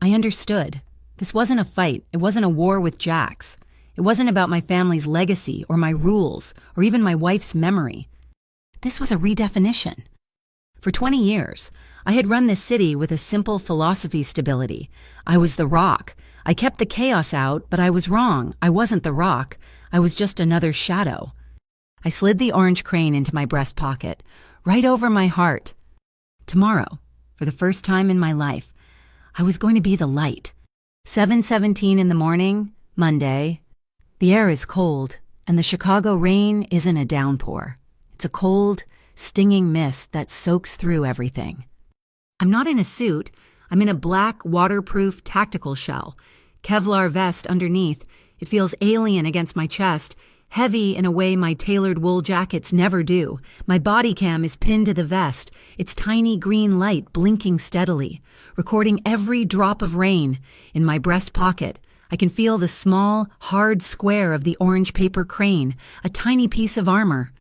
I understood. This wasn't a fight. It wasn't a war with Jax. It wasn't about my family's legacy or my rules or even my wife's memory. This was a redefinition. For 20 years, I had run this city with a simple philosophy: stability. I was the rock. I kept the chaos out, but I was wrong. I wasn't the rock. I was just another shadow. I slid the orange crane into my breast pocket, right over my heart. Tomorrow, for the first time in my life, I was going to be the light. 7:17 in the morning, Monday. The air is cold, and the Chicago rain isn't a downpour. It's a cold, stinging mist that soaks through everything. I'm not in a suit. I'm in a black, waterproof tactical shell. Kevlar vest underneath. It feels alien against my chest, heavy in a way my tailored wool jackets never do. My body cam is pinned to the vest, its tiny green light blinking steadily, recording every drop of rain. In my breast pocket, I can feel the small, hard square of the orange paper crane, a tiny piece of armor.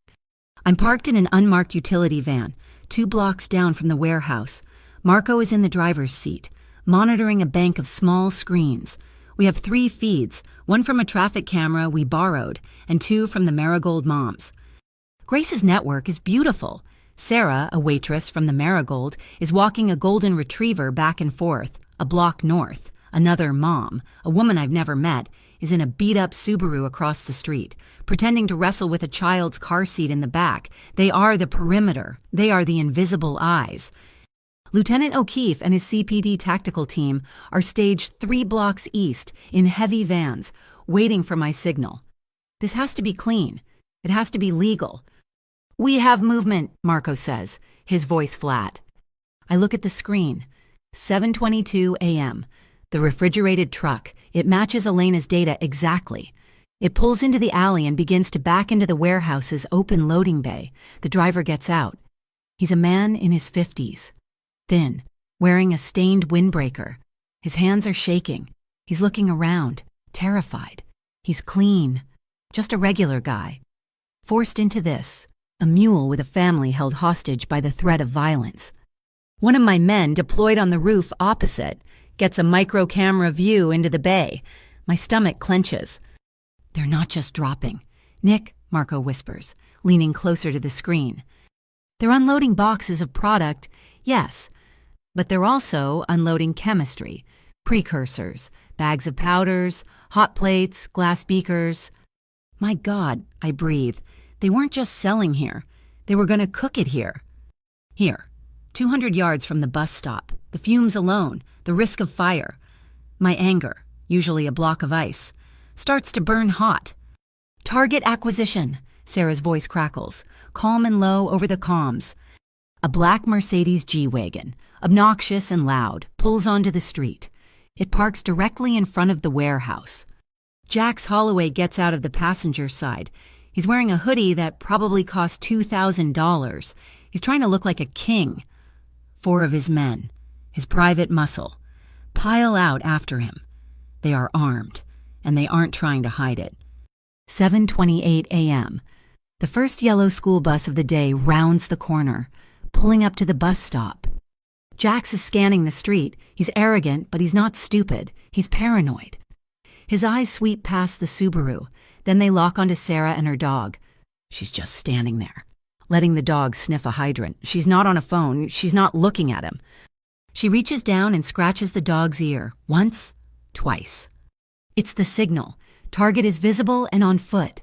I'm parked in an unmarked utility van, 2 blocks down from the warehouse. Marco is in the driver's seat, monitoring a bank of small screens. We have 3 feeds, 1 from a traffic camera we borrowed, and 2 from the Marigold moms. Grace's network is beautiful. Sarah, a waitress from the Marigold, is walking a golden retriever back and forth, a block north. Another mom, a woman I've never met, is in a beat-up Subaru across the street, pretending to wrestle with a child's car seat in the back. They are the perimeter. They are the invisible eyes. Lieutenant O'Keefe and his CPD tactical team are staged 3 blocks east in heavy vans, waiting for my signal. This has to be clean. It has to be legal. "We have movement," Marco says, his voice flat. I look at the screen. 7:22 a.m. The refrigerated truck. It matches Elena's data exactly. It pulls into the alley and begins to back into the warehouse's open loading bay. The driver gets out. He's a man in his 50s. Thin, wearing a stained windbreaker. His hands are shaking. He's looking around, terrified. He's clean. Just a regular guy. Forced into this, a mule with a family held hostage by the threat of violence. One of my men, deployed on the roof opposite, gets a micro-camera view into the bay. My stomach clenches. They're not just dropping. "Nick," Marco whispers, leaning closer to the screen. "They're unloading boxes of product, yes, but they're also unloading chemistry, precursors, bags of powders, hot plates, glass beakers." "My God," I breathe. "They weren't just selling here. They were going to cook it here." "Here, 200 yards from the bus stop. The fumes alone, the risk of fire." My anger, usually a block of ice, starts to burn hot. "Target acquisition," Sarah's voice crackles, calm and low over the comms. A black Mercedes G-Wagon, obnoxious and loud, pulls onto the street. It parks directly in front of the warehouse. Jax Holloway gets out of the passenger side. He's wearing a hoodie that probably cost $2,000. He's trying to look like a king. 4 of his men, his private muscle, pile out after him. They are armed, and they aren't trying to hide it. 7:28 a.m. The first yellow school bus of the day rounds the corner, pulling up to the bus stop. Jax is scanning the street. He's arrogant, but he's not stupid. He's paranoid. His eyes sweep past the Subaru. Then they lock onto Sarah and her dog. She's just standing there, letting the dog sniff a hydrant. She's not on a phone. She's not looking at him. She reaches down and scratches the dog's ear. Once, twice. It's the signal. Target is visible and on foot.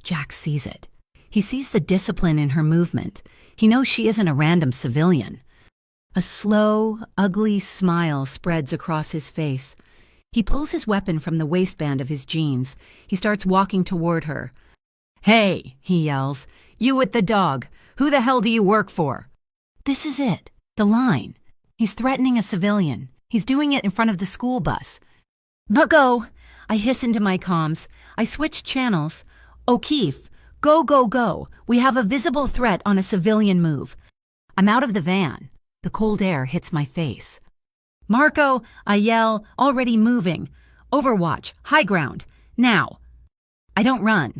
Jax sees it. He sees the discipline in her movement. He knows she isn't a random civilian. A slow, ugly smile spreads across his face. He pulls his weapon from the waistband of his jeans. He starts walking toward her. "Hey," he yells. "You with the dog. Who the hell do you work for?" This is it. The line. He's threatening a civilian. He's doing it in front of the school bus. "But go!" I hiss into my comms. I switch channels. "O'Keefe, go, go, go. We have a visible threat on a civilian move." I'm out of the van. The cold air hits my face. "Marco," I yell, already moving. "Overwatch, high ground, now." I don't run.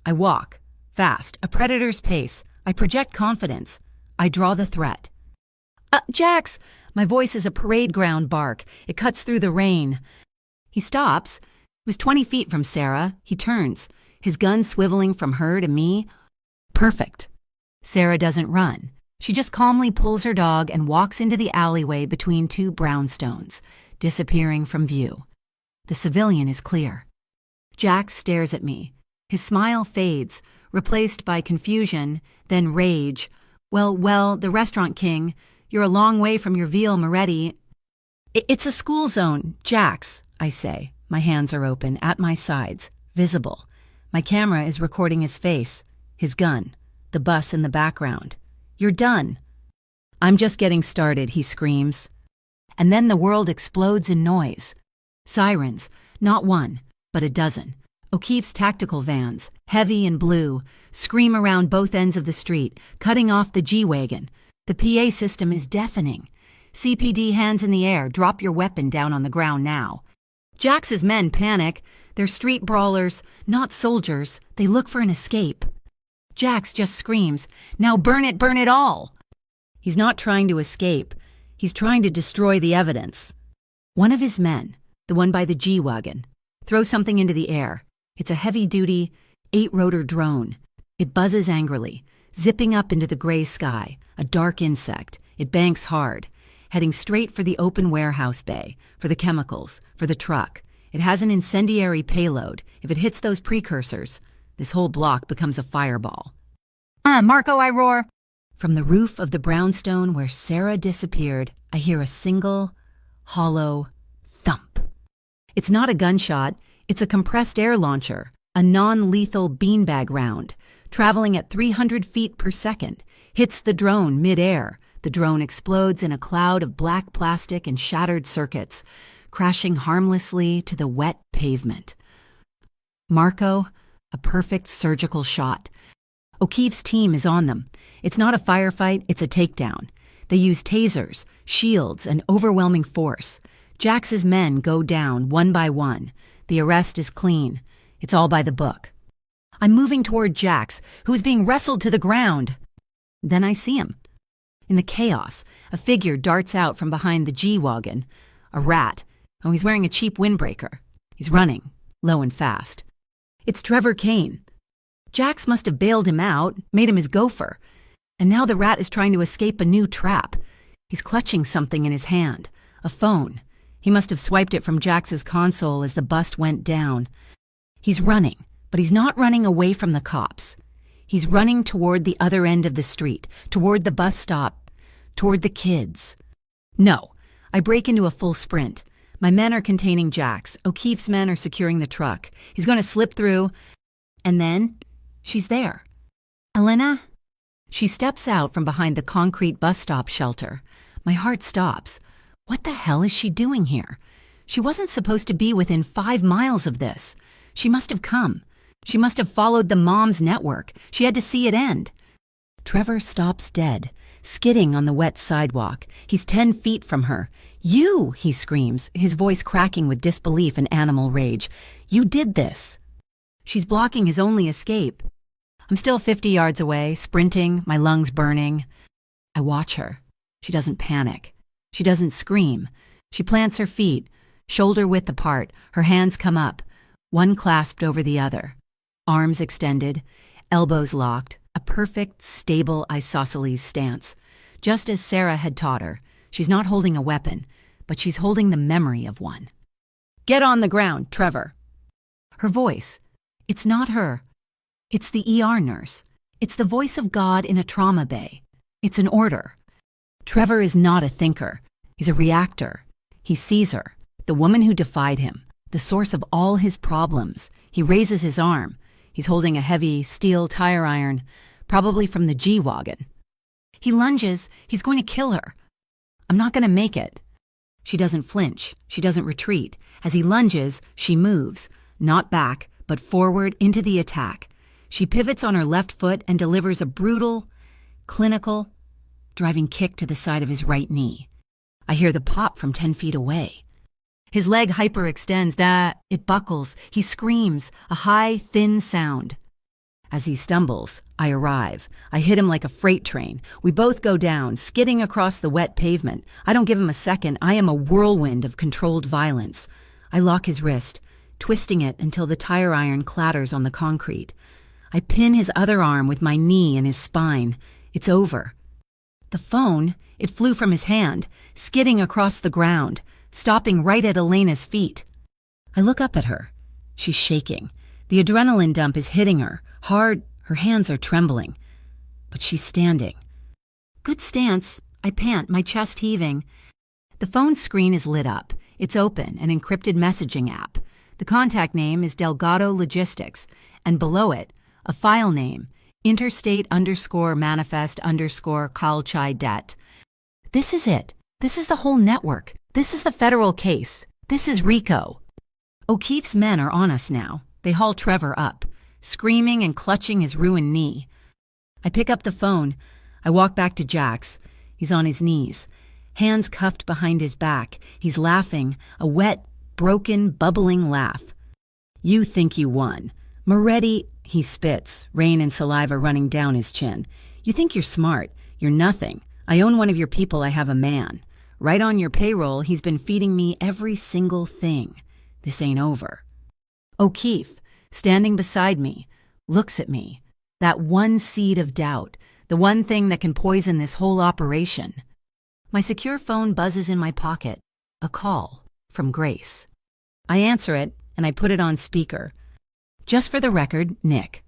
I walk, fast, a predator's pace. I project confidence. I draw the threat. Jax!" My voice is a parade ground bark. It cuts through the rain. He stops. He was 20 feet from Sarah. He turns, his gun swiveling from her to me. Perfect. Sarah doesn't run. She just calmly pulls her dog and walks into the alleyway between 2 brownstones, disappearing from view. The civilian is clear. Jax stares at me. His smile fades, replaced by confusion, then rage. Well, the restaurant king. You're a long way from your veal Moretti." It's a school zone, Jax," I say. My hands are open, at my sides, visible. My camera is recording his face, his gun, the bus in the background. "You're done." "I'm just getting started," he screams. And then the world explodes in noise. Sirens, not one, but a dozen. O'Keefe's tactical vans, heavy and blue, scream around both ends of the street, cutting off the G-Wagon. The PA system is deafening. CPD hands in the air, "Drop your weapon down on the ground now." Jax's men panic. They're street brawlers, not soldiers. They look for an escape. Jax just screams, "Now burn it all!" He's not trying to escape. He's trying to destroy the evidence. One of his men, the one by the G-Wagon, throws something into the air. It's a heavy-duty, 8-rotor drone. It buzzes angrily, zipping up into the gray sky, a dark insect. It banks hard, heading straight for the open warehouse bay, for the chemicals, for the truck. It has an incendiary payload. If it hits those precursors, this whole block becomes a fireball. Marco," I roar. From the roof of the brownstone where Sarah disappeared, I hear a single, hollow thump. It's not a gunshot. It's a compressed air launcher, a non-lethal beanbag round, traveling at 300 feet per second, hits the drone mid-air. The drone explodes in a cloud of black plastic and shattered circuits, crashing harmlessly to the wet pavement. Marco, a perfect surgical shot. O'Keefe's team is on them. It's not a firefight, it's a takedown. They use tasers, shields, and overwhelming force. Jax's men go down one by one. The arrest is clean. It's all by the book. I'm moving toward Jax, who is being wrestled to the ground. Then I see him. In the chaos, a figure darts out from behind the G-Wagon. A rat. Oh, he's wearing a cheap windbreaker. He's running, low and fast. It's Trevor Kane. Jax must have bailed him out, made him his gopher. And now the rat is trying to escape a new trap. He's clutching something in his hand. A phone. He must have swiped it from Jax's console as the bust went down. He's running, but he's not running away from the cops. He's running toward the other end of the street, toward the bus stop, toward the kids. No, I break into a full sprint. My men are containing Jax. O'Keefe's men are securing the truck. He's going to slip through, and then she's there. Elena? She steps out from behind the concrete bus stop shelter. My heart stops. What the hell is she doing here? She wasn't supposed to be within 5 miles of this. She must have come. She must have followed the mom's network. She had to see it end. Trevor stops dead, skidding on the wet sidewalk. He's 10 feet from her. You, he screams, his voice cracking with disbelief and animal rage. You did this. She's blocking his only escape. I'm still 50 yards away, sprinting, my lungs burning. I watch her. She doesn't panic. She doesn't scream. She plants her feet, shoulder width apart. Her hands come up, one clasped over the other. Arms extended, elbows locked, a perfect, stable isosceles stance. Just as Sarah had taught her, she's not holding a weapon, but she's holding the memory of one. Get on the ground, Trevor. Her voice. It's not her. It's the ER nurse. It's the voice of God in a trauma bay. It's an order. Trevor is not a thinker. He's a reactor. He sees her, the woman who defied him, the source of all his problems. He raises his arm. He's holding a heavy steel tire iron, probably from the G-Wagon. He lunges. He's going to kill her. I'm not going to make it. She doesn't flinch. She doesn't retreat. As he lunges, she moves, not back, but forward into the attack. She pivots on her left foot and delivers a brutal, clinical, driving kick to the side of his right knee. I hear the pop from 10 feet away. His leg hyperextends. It buckles. He screams, a high, thin sound. As he stumbles, I arrive. I hit him like a freight train. We both go down, skidding across the wet pavement. I don't give him a second. I am a whirlwind of controlled violence. I lock his wrist, twisting it until the tire iron clatters on the concrete. I pin his other arm with my knee in his spine. It's over. The phone, it flew from his hand, skidding across the ground, stopping right at Elena's feet. I look up at her. She's shaking. The adrenaline dump is hitting her, hard. Her hands are trembling. But she's standing. Good stance. I pant, my chest heaving. The phone screen is lit up. It's open, an encrypted messaging app. The contact name is Delgado Logistics, and below it, a file name, interstate_manifest_Kalchai debt. This is it. This is the whole network. This is the federal case. This is RICO. O'Keefe's men are on us now. They haul Trevor up, screaming and clutching his ruined knee. I pick up the phone. I walk back to Jax. He's on his knees, hands cuffed behind his back. He's laughing, a wet, broken, bubbling laugh. You think you won. Moretti, he spits, rain and saliva running down his chin. You think you're smart. You're nothing. I own one of your people. I have a man. Right on your payroll, he's been feeding me every single thing. This ain't over. O'Keefe, standing beside me, looks at me. That one seed of doubt, the one thing that can poison this whole operation. My secure phone buzzes in my pocket. A call from Grace. I answer it, and I put it on speaker. Just for the record, Nick.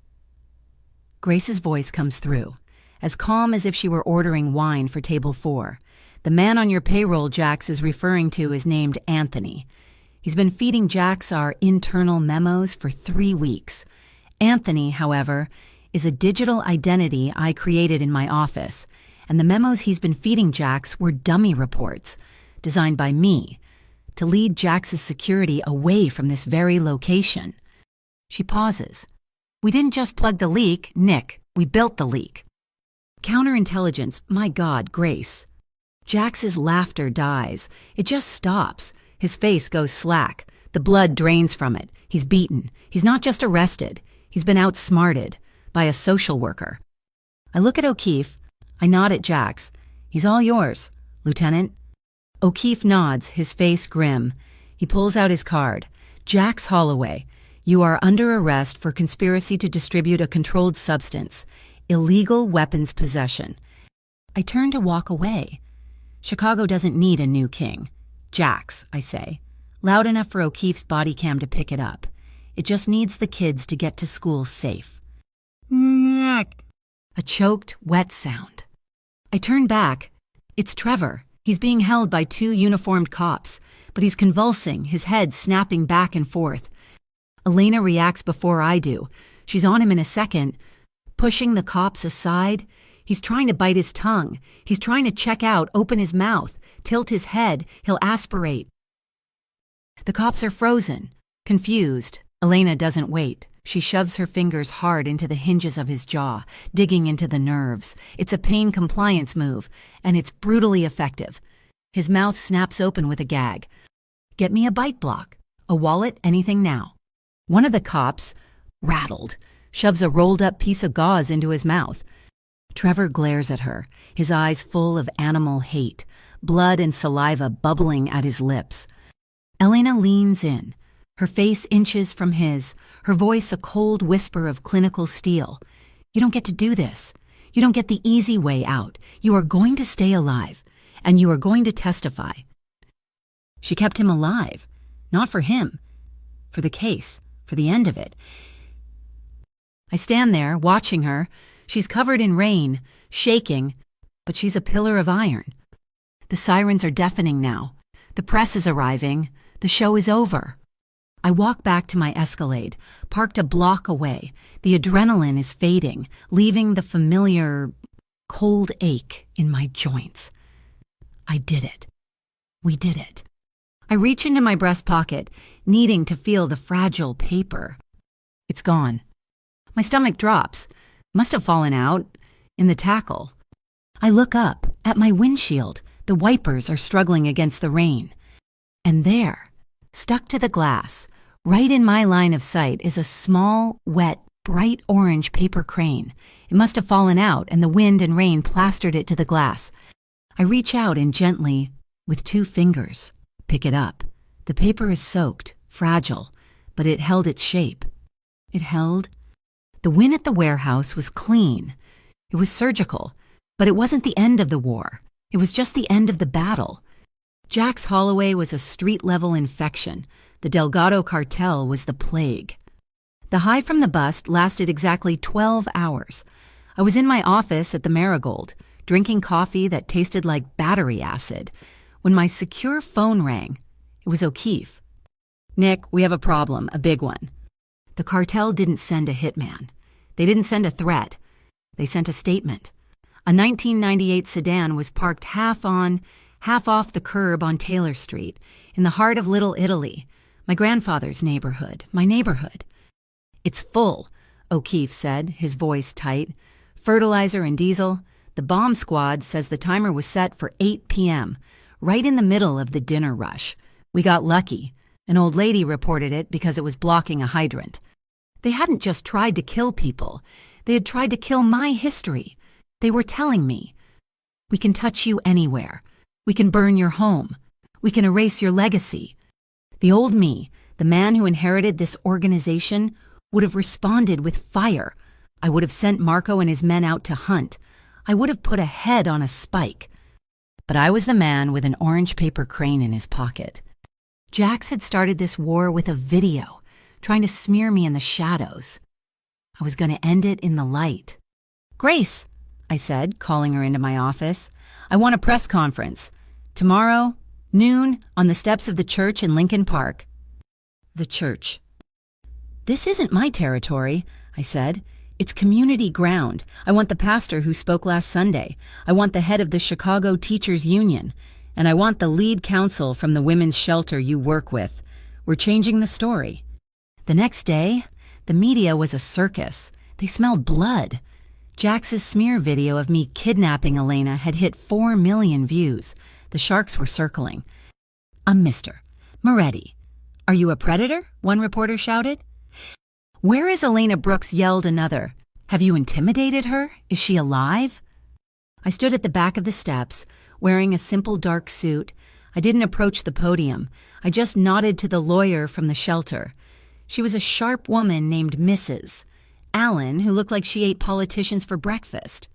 Grace's voice comes through, as calm as if she were ordering wine for table 4. The man on your payroll Jax is referring to is named Anthony. He's been feeding Jax our internal memos for 3 weeks. Anthony, however, is a digital identity I created in my office, and the memos he's been feeding Jax were dummy reports, designed by me, to lead Jax's security away from this very location. She pauses. We didn't just plug the leak, Nick. We built the leak. Counterintelligence, my God, Grace. Jax's laughter dies. It just stops. His face goes slack. The blood drains from it. He's beaten. He's not just arrested. He's been outsmarted by a social worker. I look at O'Keefe. I nod at Jax. He's all yours, Lieutenant. O'Keefe nods, his face grim. He pulls out his card. Jax Holloway. You are under arrest for conspiracy to distribute a controlled substance, illegal weapons possession. I turn to walk away. Chicago doesn't need a new king. Jax, I say, loud enough for O'Keefe's body cam to pick it up. It just needs the kids to get to school safe. A choked, wet sound. I turn back. It's Trevor. He's being held by 2 uniformed cops, but he's convulsing, his head snapping back and forth. Elena reacts before I do. She's on him in a second, pushing the cops aside. He's trying to bite his tongue. He's trying to check out, open his mouth, tilt his head. He'll aspirate. The cops are frozen, confused. Elena doesn't wait. She shoves her fingers hard into the hinges of his jaw, digging into the nerves. It's a pain compliance move, and it's brutally effective. His mouth snaps open with a gag. Get me a bite block. A wallet, anything now. One of the cops, rattled, shoves a rolled-up piece of gauze into his mouth. Trevor glares at her, his eyes full of animal hate, blood and saliva bubbling at his lips. Elena leans in, her face inches from his, her voice a cold whisper of clinical steel. You don't get to do this. You don't get the easy way out. You are going to stay alive, and you are going to testify. She kept him alive, not for him, for the case, for the end of it. I stand there, watching her. She's covered in rain, shaking, but she's a pillar of iron. The sirens are deafening now. The press is arriving. The show is over. I walk back to my Escalade, parked a block away. The adrenaline is fading, leaving the familiar cold ache in my joints. I did it. We did it. I reach into my breast pocket, needing to feel the fragile paper. It's gone. My stomach drops. Must have fallen out in the tackle. I look up at my windshield. The wipers are struggling against the rain. And there, stuck to the glass, right in my line of sight, is a small, wet, bright orange paper crane. It must have fallen out, and the wind and rain plastered it to the glass. I reach out and gently, with 2 fingers, pick it up. The paper is soaked, fragile, but it held its shape. It held. The win at the warehouse was clean. It was surgical, but it wasn't the end of the war. It was just the end of the battle. Jax Holloway was a street-level infection. The Delgado cartel was the plague. The high from the bust lasted exactly 12 hours. I was in my office at the Marigold, drinking coffee that tasted like battery acid, when my secure phone rang. It was O'Keefe. Nick, we have a problem, a big one. The cartel didn't send a hitman. They didn't send a threat. They sent a statement. A 1998 sedan was parked half on, half off the curb on Taylor Street, in the heart of Little Italy, my grandfather's neighborhood, my neighborhood. It's full, O'Keefe said, his voice tight. Fertilizer and diesel. The bomb squad says the timer was set for 8 p.m., right in the middle of the dinner rush. We got lucky. An old lady reported it because it was blocking a hydrant. They hadn't just tried to kill people. They had tried to kill my history. They were telling me, we can touch you anywhere. We can burn your home. We can erase your legacy. The old me, the man who inherited this organization, would have responded with fire. I would have sent Marco and his men out to hunt. I would have put a head on a spike. But I was the man with an orange paper crane in his pocket. Jax had started this war with a video, trying to smear me in the shadows. I was going to end it in the light. Grace, I said, calling her into my office, I want a press conference. Tomorrow, noon, on the steps of the church in Lincoln Park. The church. This isn't my territory, I said. It's community ground. I want the pastor who spoke last Sunday. I want the head of the Chicago Teachers Union. And I want the lead counsel from the women's shelter you work with. We're changing the story. The next day, the media was a circus. They smelled blood. Jax's smear video of me kidnapping Elena had hit 4 million views. The sharks were circling. Mr. Moretti. Are you a predator? One reporter shouted. Where is Elena Brooks? Yelled another. Have you intimidated her? Is she alive? I stood at the back of the steps, wearing a simple dark suit. I didn't approach the podium. I just nodded to the lawyer from the shelter. She was a sharp woman named Mrs. Allen, who looked like she ate politicians for breakfast.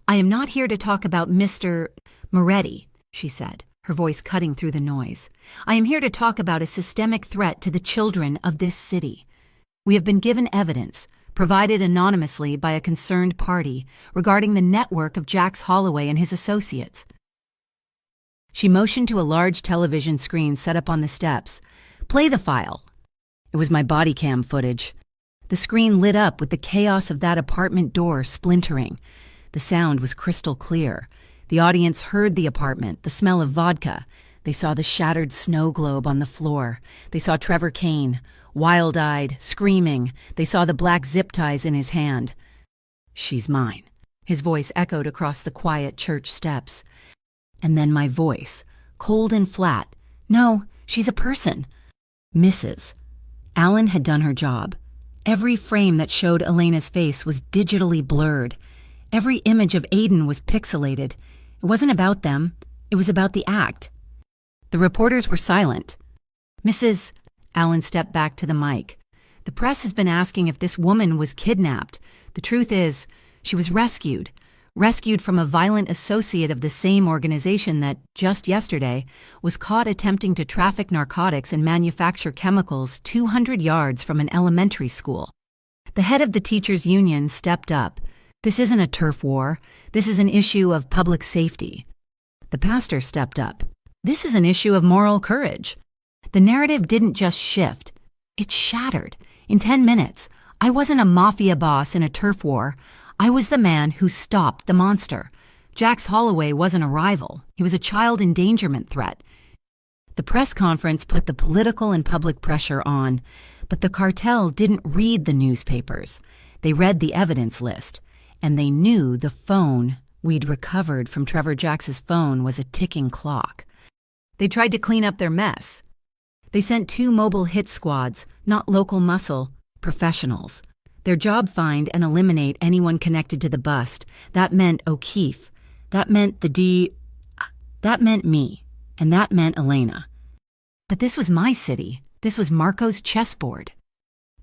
"I am not here to talk about Mr. Moretti," she said, her voice cutting through the noise. "I am here to talk about a systemic threat to the children of this city. We have been given evidence, provided anonymously by a concerned party, regarding the network of Jax Holloway and his associates." She motioned to a large television screen set up on the steps. "Play the file." It was my body cam footage. The screen lit up with the chaos of that apartment door splintering. The sound was crystal clear. The audience heard the apartment, the smell of vodka. They saw the shattered snow globe on the floor. They saw Trevor Kane, wild-eyed, screaming. They saw the black zip ties in his hand. "She's mine," his voice echoed across the quiet church steps. And then my voice, cold and flat. "No, she's a person." Mrs. Allen had done her job. Every frame that showed Elena's face was digitally blurred. Every image of Aiden was pixelated. It wasn't about them. It was about the act. The reporters were silent. "Mrs. Allen stepped back to the mic. "The press has been asking if this woman was kidnapped. The truth is, she was rescued. Rescued from a violent associate of the same organization that, just yesterday, was caught attempting to traffic narcotics and manufacture chemicals 200 yards from an elementary school." The head of the teachers' union stepped up. "This isn't a turf war. This is an issue of public safety." The pastor stepped up. "This is an issue of moral courage." The narrative didn't just shift. It shattered. In 10 minutes, I wasn't a mafia boss in a turf war. I was the man who stopped the monster. Jax Holloway wasn't a rival. He was a child endangerment threat. The press conference put the political and public pressure on, but the cartel didn't read the newspapers. They read the evidence list, and they knew the phone we'd recovered from Trevor Jax's phone was a ticking clock. They tried to clean up their mess. They sent 2 mobile hit squads, not local muscle, professionals. Their job: find and eliminate anyone connected to the bust. That meant O'Keefe. That meant That meant me. And that meant Elena. But this was my city. This was Marco's chessboard.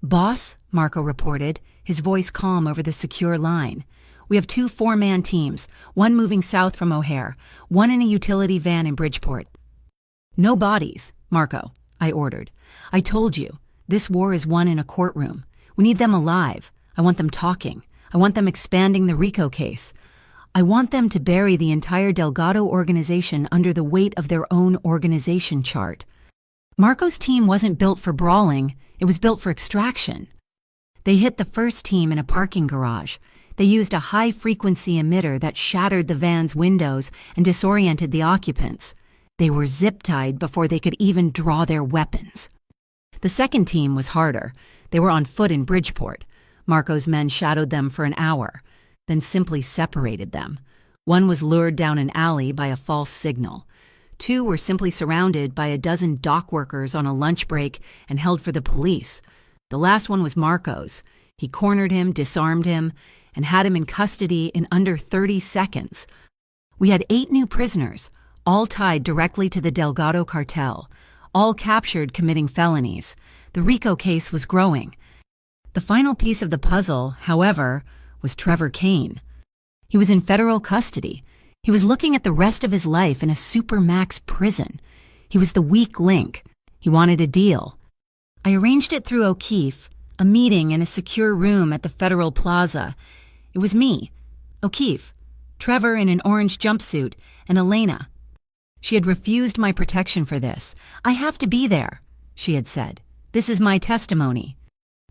"Boss," Marco reported, his voice calm over the secure line. "We have 2 4-man teams, one moving south from O'Hare, one in a utility van in Bridgeport." "No bodies, Marco," I ordered. "I told you, this war is won in a courtroom. We need them alive. I want them talking. I want them expanding the RICO case. I want them to bury the entire Delgado organization under the weight of their own organization chart." Marco's team wasn't built for brawling. It was built for extraction. They hit the first team in a parking garage. They used a high-frequency emitter that shattered the van's windows and disoriented the occupants. They were zip-tied before they could even draw their weapons. The second team was harder. They were on foot in Bridgeport. Marco's men shadowed them for an hour, then simply separated them. One was lured down an alley by a false signal. 2 were simply surrounded by a dozen dock workers on a lunch break and held for the police. The last one was Marco's. He cornered him, disarmed him, and had him in custody in under 30 seconds. We had 8 new prisoners, all tied directly to the Delgado cartel, all captured committing felonies. The RICO case was growing. The final piece of the puzzle, however, was Trevor Kane. He was in federal custody. He was looking at the rest of his life in a supermax prison. He was the weak link. He wanted a deal. I arranged it through O'Keefe, a meeting in a secure room at the Federal Plaza. It was me, O'Keefe, Trevor in an orange jumpsuit, and Elena. She had refused my protection for this. "I have to be there," she had said. "This is my testimony."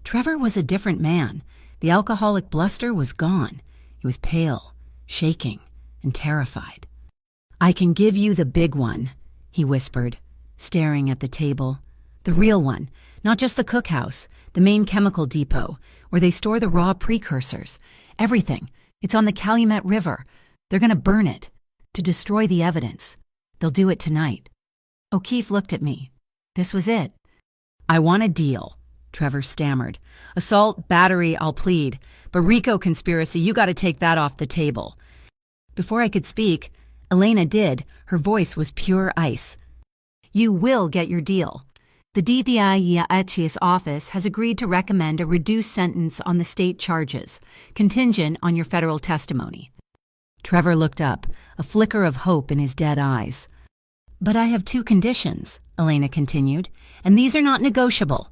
Trevor was a different man. The alcoholic bluster was gone. He was pale, shaking, and terrified. "I can give you the big one," he whispered, staring at the table. "The real one, not just the cookhouse, the main chemical depot, where they store the raw precursors. Everything. It's on the Calumet River. They're going to burn it, to destroy the evidence. They'll do it tonight." O'Keefe looked at me. This was it. "I want a deal," Trevor stammered. "Assault, battery, I'll plead. But RICO conspiracy, you got to take that off the table." Before I could speak, Elena did. Her voice was pure ice. "You will get your deal. The DTI's office has agreed to recommend a reduced sentence on the state charges, contingent on your federal testimony. Trevor looked up, a flicker of hope in his dead eyes. But I have 2 conditions, Elena continued, and these are not negotiable.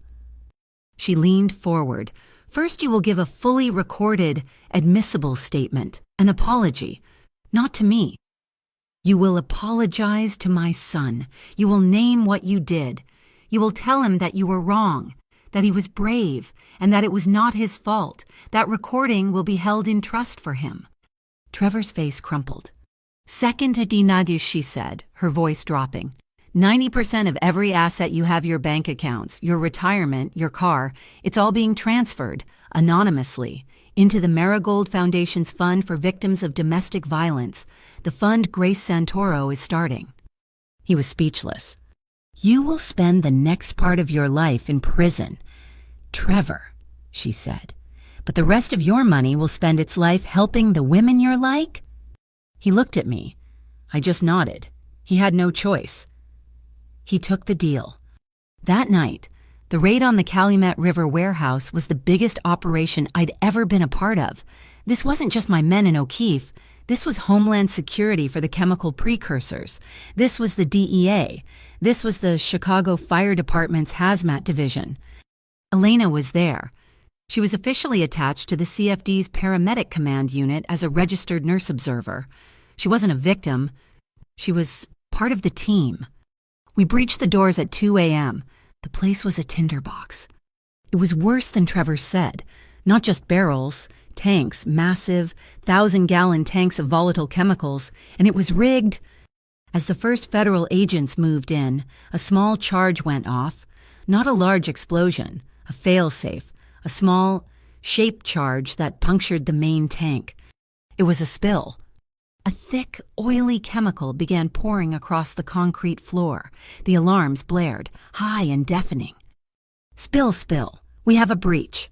She leaned forward. First, you will give a fully recorded, admissible statement, an apology, not to me. You will apologize to my son. You will name what you did. You will tell him that you were wrong, that he was brave, and that it was not his fault. That recording will be held in trust for him. Trevor's face crumpled. Second, Adinadius, she said, her voice dropping. 90% of every asset you have, your bank accounts, your retirement, your car, it's all being transferred, anonymously, into the Marigold Foundation's Fund for Victims of Domestic Violence. The fund Grace Santoro is starting. He was speechless. You will spend the next part of your life in prison. Trevor, she said, but the rest of your money will spend its life helping the women you're like? He looked at me. I just nodded. He had no choice. He took the deal. That night, the raid on the Calumet River warehouse was the biggest operation I'd ever been a part of. This wasn't just my men in O'Keefe. This was Homeland Security for the chemical precursors. This was the DEA. This was the Chicago Fire Department's Hazmat Division. Elena was there. She was officially attached to the CFD's Paramedic Command Unit as a registered nurse observer. She wasn't a victim. She was part of the team. We breached the doors at 2 a.m. The place was a tinderbox. It was worse than Trevor said. Not just barrels, tanks, massive, 1,000-gallon tanks of volatile chemicals, and it was rigged. As the first federal agents moved in, a small charge went off. Not a large explosion, a fail-safe, a small, shaped charge that punctured the main tank. It was a spill. A thick, oily chemical began pouring across the concrete floor. The alarms blared, high and deafening. Spill, spill. We have a breach.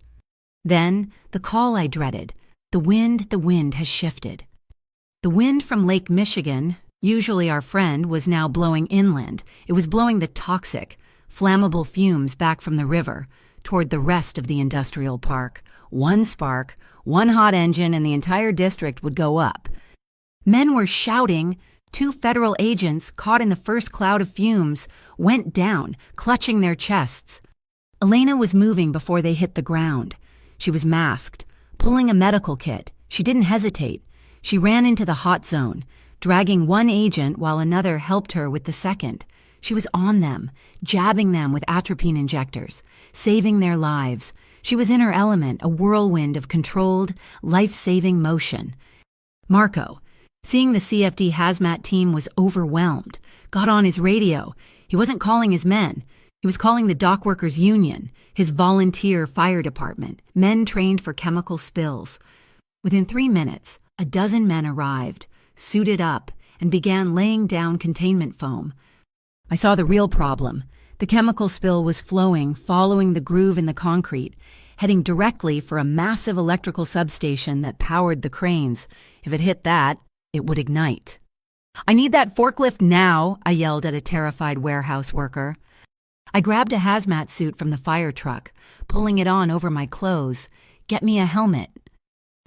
Then, the call I dreaded. The wind has shifted. The wind from Lake Michigan, usually our friend, was now blowing inland. It was blowing the toxic, flammable fumes back from the river toward the rest of the industrial park. One spark, one hot engine, and the entire district would go up. Men were shouting. 2 federal agents, caught in the first cloud of fumes, went down, clutching their chests. Elena was moving before they hit the ground. She was masked, pulling a medical kit. She didn't hesitate. She ran into the hot zone, dragging one agent while another helped her with the second. She was on them, jabbing them with atropine injectors, saving their lives. She was in her element, a whirlwind of controlled, life-saving motion. Marco, seeing the CFD hazmat team, was overwhelmed, got on his radio. He wasn't calling his men. He was calling the Dockworkers Union, his volunteer fire department, men trained for chemical spills. Within 3 minutes, a dozen men arrived, suited up, and began laying down containment foam. I saw the real problem. The chemical spill was flowing, following the groove in the concrete, heading directly for a massive electrical substation that powered the cranes. If it hit that, it would ignite. "I need that forklift now," I yelled at a terrified warehouse worker. I grabbed a hazmat suit from the fire truck, pulling it on over my clothes. "Get me a helmet."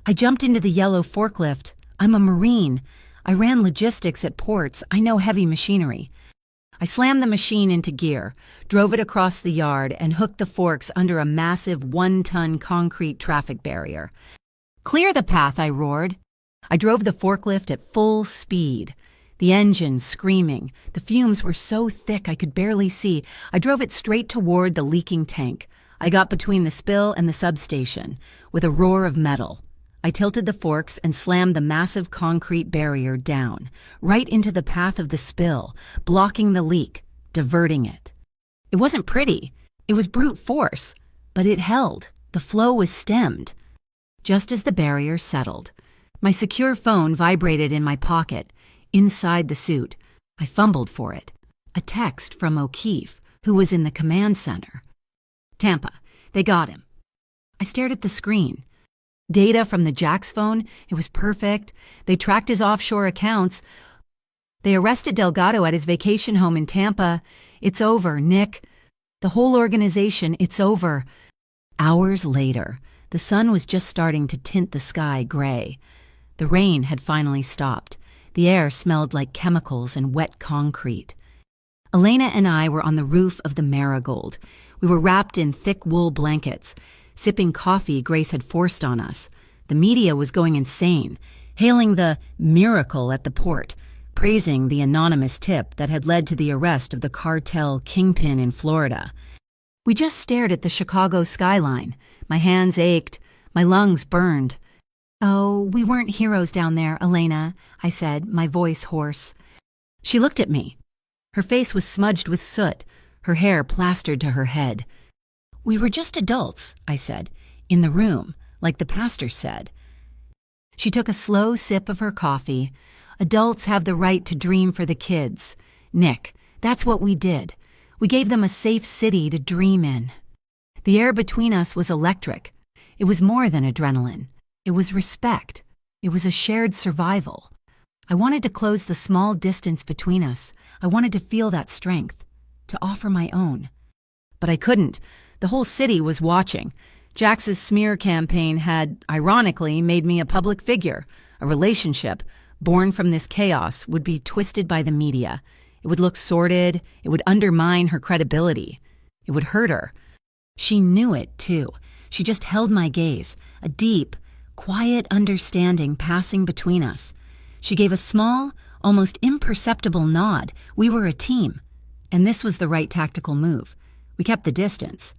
I jumped into the yellow forklift. I'm a Marine. I ran logistics at ports. I know heavy machinery. I slammed the machine into gear, drove it across the yard, and hooked the forks under a massive 1-ton concrete traffic barrier. "Clear the path," I roared. I drove the forklift at full speed, the engine screaming. The fumes were so thick I could barely see. I drove it straight toward the leaking tank. I got between the spill and the substation, with a roar of metal. I tilted the forks and slammed the massive concrete barrier down, right into the path of the spill, blocking the leak, diverting it. It wasn't pretty. It was brute force, but it held. The flow was stemmed. Just as the barrier settled, my secure phone vibrated in my pocket, inside the suit. I fumbled for it. A text from O'Keefe, who was in the command center. "Tampa, they got him." I stared at the screen. Data from the Jack's phone, it was perfect. They tracked his offshore accounts. They arrested Delgado at his vacation home in Tampa. "It's over, Nick." The whole organization, it's over. Hours later, the sun was just starting to tint the sky gray. The rain had finally stopped. The air smelled like chemicals and wet concrete. Elena and I were on the roof of the Marigold. We were wrapped in thick wool blankets, sipping coffee Grace had forced on us. The media was going insane, hailing the miracle at the port, praising the anonymous tip that had led to the arrest of the cartel kingpin in Florida. We just stared at the Chicago skyline. My hands ached, my lungs burned. "Oh, we weren't heroes down there, Elena," I said, my voice hoarse. She looked at me. Her face was smudged with soot, her hair plastered to her head. "We were just adults," I said, "in the room, like the pastor said." She took a slow sip of her coffee. "Adults have the right to dream for the kids. Nick, that's what we did. We gave them a safe city to dream in." The air between us was electric. It was more than adrenaline. It was respect. It was a shared survival. I wanted to close the small distance between us. I wanted to feel that strength, to offer my own. But I couldn't. The whole city was watching. Jax's smear campaign had, ironically, made me a public figure. A relationship, born from this chaos, would be twisted by the media. It would look sordid. It would undermine her credibility. It would hurt her. She knew it, too. She just held my gaze, a deep, quiet understanding passing between us. She gave a small, almost imperceptible nod. We were a team. And this was the right tactical move. We kept the distance.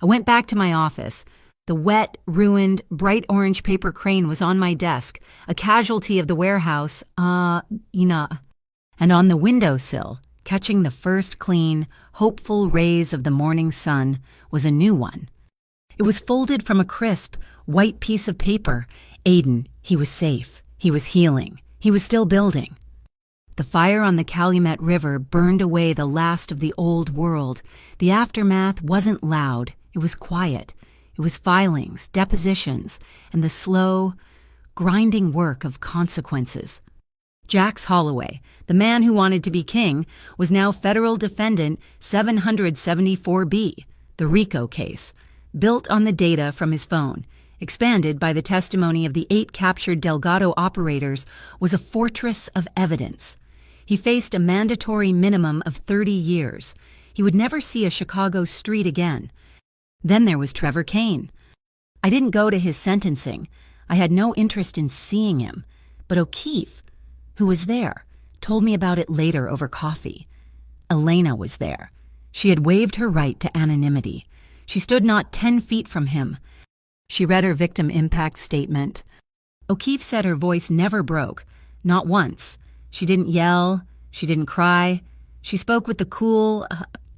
I went back to my office. The wet, ruined, bright orange paper crane was on my desk, a casualty of the warehouse, and on the windowsill, catching the first clean, hopeful rays of the morning sun, was a new one. It was folded from a crisp, white piece of paper. Aiden, he was safe. He was healing. He was still building. The fire on the Calumet River burned away the last of the old world. The aftermath wasn't loud. It was quiet. It was filings, depositions, and the slow, grinding work of consequences. Jax Holloway, the man who wanted to be king, was now federal defendant 774B, the RICO case, built on the data from his phone, expanded by the testimony of the 8 captured Delgado operators, was a fortress of evidence. He faced a mandatory minimum of 30 years. He would never see a Chicago street again. Then there was Trevor Kane. I didn't go to his sentencing. I had no interest in seeing him. But O'Keefe, who was there, told me about it later over coffee. Elena was there. She had waived her right to anonymity. She stood not 10 feet from him. She read her victim impact statement. O'Keefe said her voice never broke, not once. She didn't yell. She didn't cry. She spoke with the cool,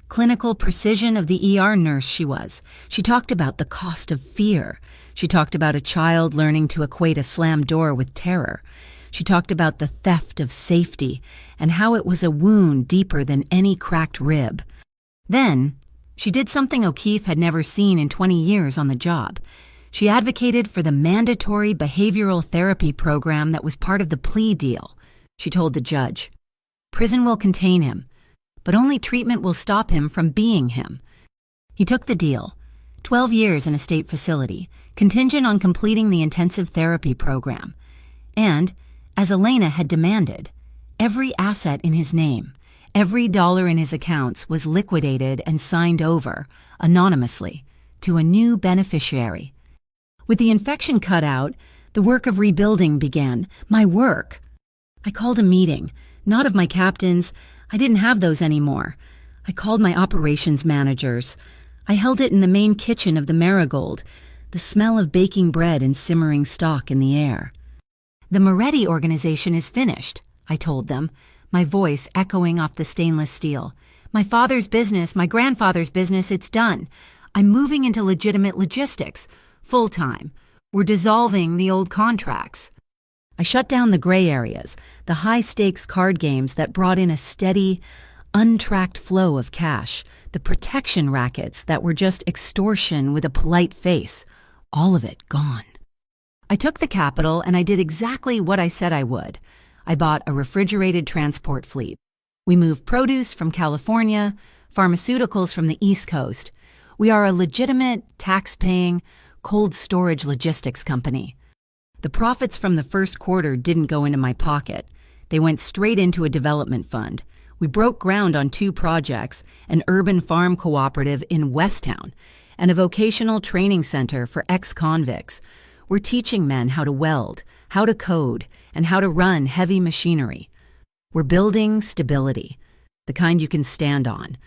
clinical precision of the ER nurse she was. She talked about the cost of fear. She talked about a child learning to equate a slammed door with terror. She talked about the theft of safety and how it was a wound deeper than any cracked rib. Then, she did something O'Keefe had never seen in 20 years on the job. She advocated for the mandatory behavioral therapy program that was part of the plea deal. She told the judge, "Prison will contain him, but only treatment will stop him from being him." He took the deal, 12 years in a state facility, contingent on completing the intensive therapy program. And, as Elena had demanded, every asset in his name, every dollar in his accounts was liquidated and signed over, anonymously, to a new beneficiary. With the infection cut out, the work of rebuilding began. My work. I called a meeting, not of my captains. I didn't have those anymore. I called my operations managers. I held it in the main kitchen of the Marigold, the smell of baking bread and simmering stock in the air. "The Moretti organization is finished," I told them, my voice echoing off the stainless steel. "My father's business, my grandfather's business, it's done. I'm moving into legitimate logistics, full-time. We're dissolving the old contracts." I shut down the gray areas, the high-stakes card games that brought in a steady, untracked flow of cash, the protection rackets that were just extortion with a polite face, all of it gone. I took the capital and I did exactly what I said I would. I bought a refrigerated transport fleet. We moved produce from California, pharmaceuticals from the East Coast. We are a legitimate, tax-paying, cold storage logistics company. The profits from the first quarter didn't go into my pocket. They went straight into a development fund. We broke ground on 2 projects, an urban farm cooperative in Westtown, and a vocational training center for ex-convicts. We're teaching men how to weld, how to code, and how to run heavy machinery. We're building stability, the kind you can stand on.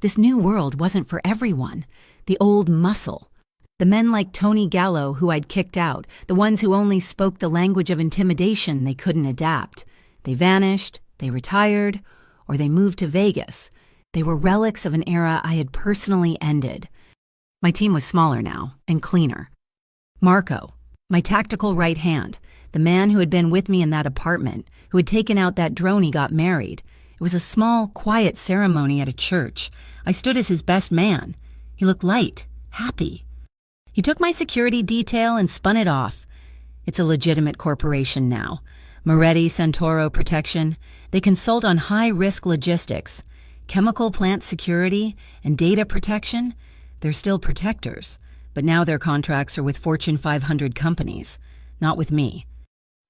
This new world wasn't for everyone. The old muscle. The men like Tony Gallo who I'd kicked out, the ones who only spoke the language of intimidation they couldn't adapt. They vanished, they retired, or they moved to Vegas. They were relics of an era I had personally ended. My team was smaller now, and cleaner. Marco, my tactical right hand, the man who had been with me in that apartment, who had taken out that drone he got married. It was a small, quiet ceremony at a church. I stood as his best man. He looked light, happy. He took my security detail and spun it off. It's a legitimate corporation now. Moretti Santoro Protection. They consult on high-risk logistics, chemical plant security, and data protection. They're still protectors, but now their contracts are with Fortune 500 companies, not with me.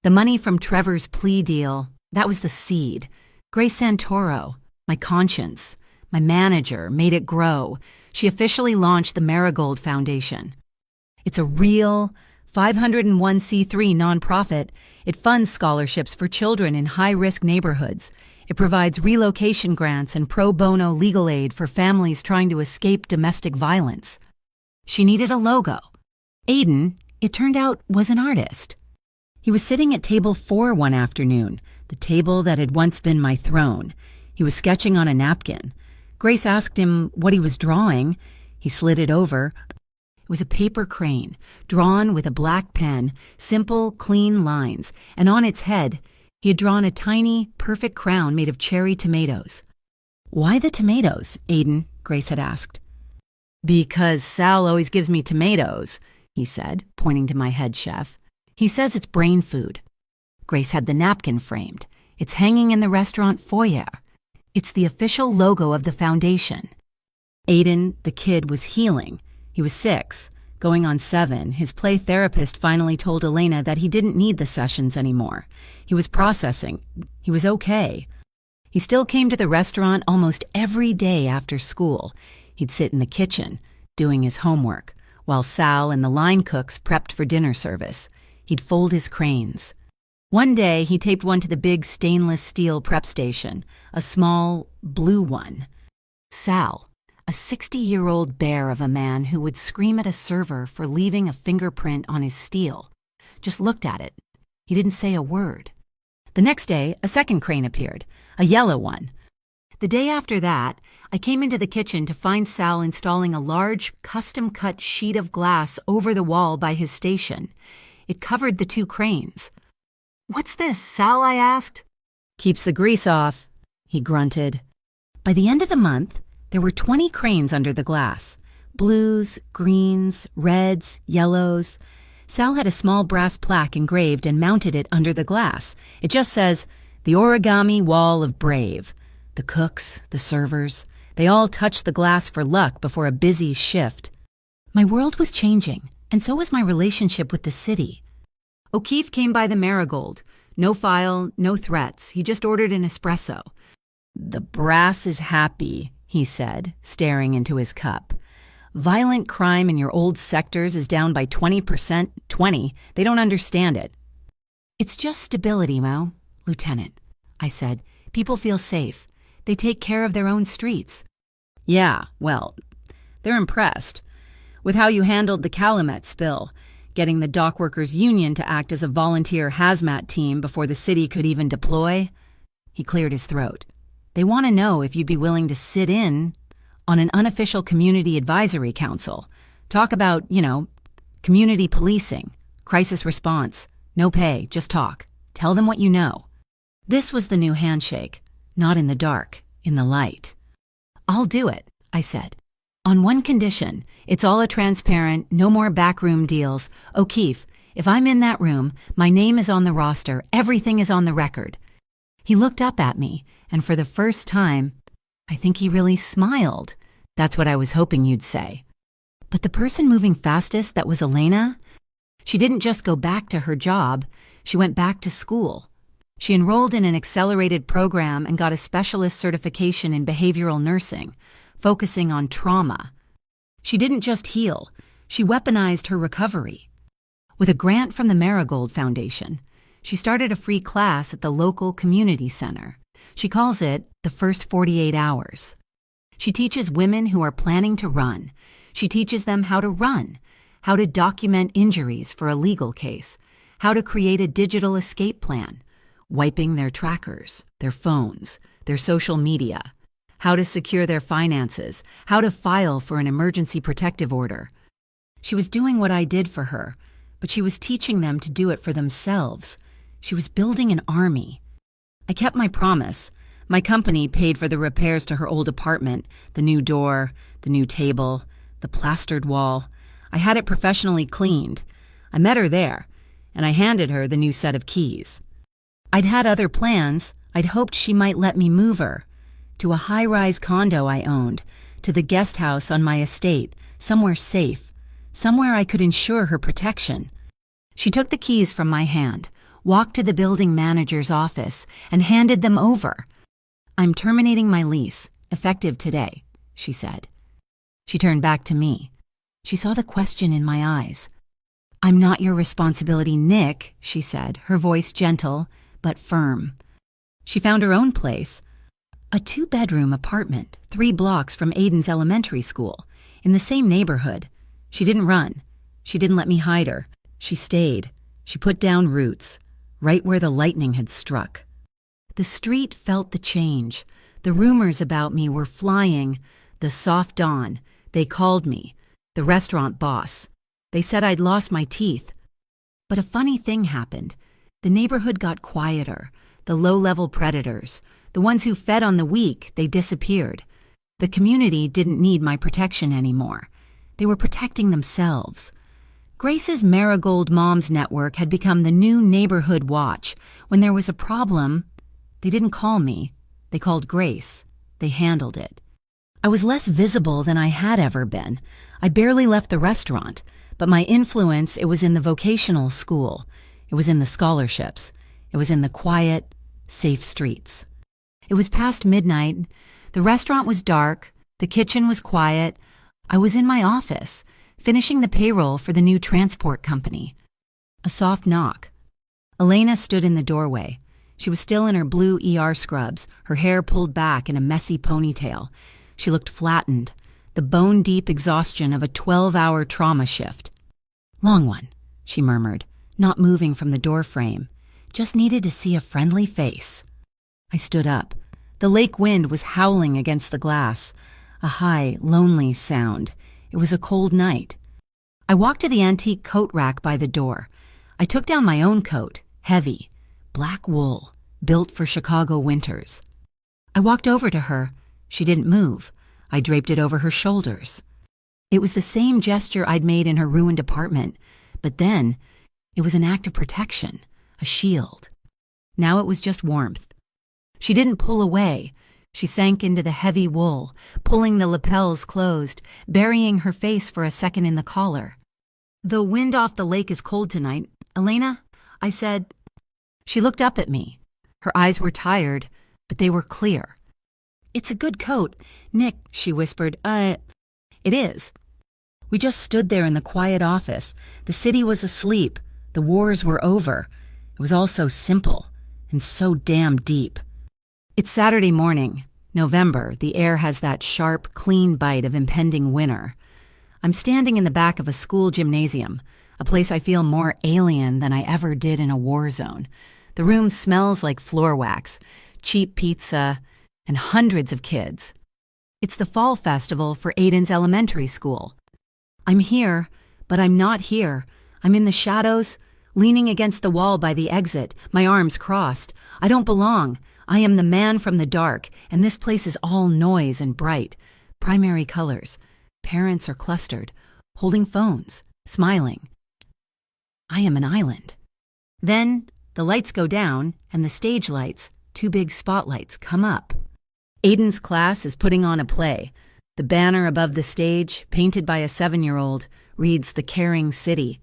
The money from Trevor's plea deal, that was the seed. Grace Santoro, my conscience, my manager, made it grow. She officially launched the Marigold Foundation. It's a real 501c3 nonprofit. It funds scholarships for children in high-risk neighborhoods. It provides relocation grants and pro bono legal aid for families trying to escape domestic violence. She needed a logo. Aiden, it turned out, was an artist. He was sitting at table 4 one afternoon, the table that had once been my throne. He was sketching on a napkin. Grace asked him what he was drawing. He slid it over. It was a paper crane, drawn with a black pen, simple, clean lines, and on its head, he had drawn a tiny, perfect crown made of cherry tomatoes. "Why the tomatoes?" Aiden, Grace had asked. "Because Sal always gives me tomatoes," he said, pointing to my head chef. "He says it's brain food." Grace had the napkin framed. It's hanging in the restaurant foyer. It's the official logo of the foundation. Aiden, the kid, was healing. He was 6, going on 7. His play therapist finally told Elena that he didn't need the sessions anymore. He was processing. He was okay. He still came to the restaurant almost every day after school. He'd sit in the kitchen, doing his homework, while Sal and the line cooks prepped for dinner service. He'd fold his cranes. One day, he taped one to the big stainless steel prep station, a small, blue one. Sal, a 60-year-old bear of a man who would scream at a server for leaving a fingerprint on his steel, just looked at it. He didn't say a word. The next day, a second crane appeared, a yellow one. The day after that, I came into the kitchen to find Sal installing a large, custom-cut sheet of glass over the wall by his station. It covered the 2 cranes. "What's this, Sal?" I asked. "Keeps the grease off," he grunted. By the end of the month, there were 20 cranes under the glass. Blues, greens, reds, yellows. Sal had a small brass plaque engraved and mounted it under the glass. It just says, "The Origami Wall of Brave." The cooks, the servers, they all touched the glass for luck before a busy shift. My world was changing, and so was my relationship with the city. O'Keefe came by the Marigold. No file, no threats. He just ordered an espresso. "The brass is happy," he said, staring into his cup. "Violent crime in your old sectors is down by 20%. 20. They don't understand it." "It's just stability, Mo, Lieutenant," I said. "People feel safe. They take care of their own streets." "Yeah, well, they're impressed with how you handled the Calumet spill, getting the dockworkers' union to act as a volunteer hazmat team before the city could even deploy." He cleared his throat. "They want to know if you'd be willing to sit in on an unofficial community advisory council. Talk about, community policing, crisis response. No pay, just talk. Tell them what you know." This was the new handshake. Not in the dark, in the light. "I'll do it," I said. "On one condition. It's all a transparent, no more backroom deals. O'Keefe, if I'm in that room, my name is on the roster, everything is on the record." He looked up at me, and for the first time, I think he really smiled. That's what I was hoping you'd say. But the person moving fastest, that was Elena. She didn't just go back to her job, she went back to school. She enrolled in an accelerated program and got a specialist certification in behavioral nursing, focusing on trauma. She didn't just heal, she weaponized her recovery. With a grant from the Marigold Foundation, she started a free class at the local community center. She calls it the first 48 hours. She teaches women who are planning to run. She teaches them how to run, how to document injuries for a legal case, how to create a digital escape plan, wiping their trackers, their phones, their social media, how to secure their finances, how to file for an emergency protective order. She was doing what I did for her, but she was teaching them to do it for themselves. She was building an army. I kept my promise. My company paid for the repairs to her old apartment, the new door, the new table, the plastered wall. I had it professionally cleaned. I met her there, and I handed her the new set of keys. I'd had other plans. I'd hoped she might let me move her to a high-rise condo I owned, to the guest house on my estate, somewhere safe, somewhere I could ensure her protection. She took the keys from my hand, walked to the building manager's office, and handed them over. "I'm terminating my lease, effective today," she said. She turned back to me. She saw the question in my eyes. "I'm not your responsibility, Nick," she said, her voice gentle but firm. She found her own place, a 2-bedroom apartment 3 blocks from Aiden's elementary school, in the same neighborhood. She didn't run. She didn't let me hide her. She stayed. She put down roots, right where the lightning had struck. The street felt the change. The rumors about me were flying. The soft dawn. They called me. The restaurant boss. They said I'd lost my teeth. But a funny thing happened. The neighborhood got quieter. The low-level predators, the ones who fed on the weak, they disappeared. The community didn't need my protection anymore. They were protecting themselves. Grace's Marigold Moms Network had become the new neighborhood watch. When there was a problem, they didn't call me. They called Grace. They handled it. I was less visible than I had ever been. I barely left the restaurant, but my influence, it was in the vocational school. It was in the scholarships. It was in the quiet, safe streets. It was past midnight. The restaurant was dark. The kitchen was quiet. I was in my office, finishing the payroll for the new transport company. A soft knock. Elena stood in the doorway. She was still in her blue ER scrubs, her hair pulled back in a messy ponytail. She looked flattened, the bone-deep exhaustion of a 12-hour trauma shift. "Long one," she murmured, not moving from the doorframe. "Just needed to see a friendly face." I stood up. The lake wind was howling against the glass, a high, lonely sound. It was a cold night. I walked to the antique coat rack by the door. I took down my own coat, heavy, black wool, built for Chicago winters. I walked over to her. She didn't move. I draped it over her shoulders. It was the same gesture I'd made in her ruined apartment, but then it was an act of protection, a shield. Now it was just warmth. She didn't pull away. She sank into the heavy wool, pulling the lapels closed, burying her face for a second in the collar. "The wind off the lake is cold tonight. Elena," I said. She looked up at me. Her eyes were tired, but they were clear. "It's a good coat. Nick," she whispered, It is." We just stood there in the quiet office. The city was asleep. The wars were over. It was all so simple and so damn deep. It's Saturday morning, November. The air has that sharp, clean bite of impending winter. I'm standing in the back of a school gymnasium, a place I feel more alien than I ever did in a war zone. The room smells like floor wax, cheap pizza, and hundreds of kids. It's the fall festival for Aiden's elementary school. I'm here, but I'm not here. I'm in the shadows, leaning against the wall by the exit, my arms crossed. I don't belong. I am the man from the dark, and this place is all noise and bright. Primary colors. Parents are clustered, holding phones, smiling. I am an island. Then the lights go down, and the stage lights, 2 big spotlights, come up. Aiden's class is putting on a play. The banner above the stage, painted by a 7-year-old, reads "The Caring City."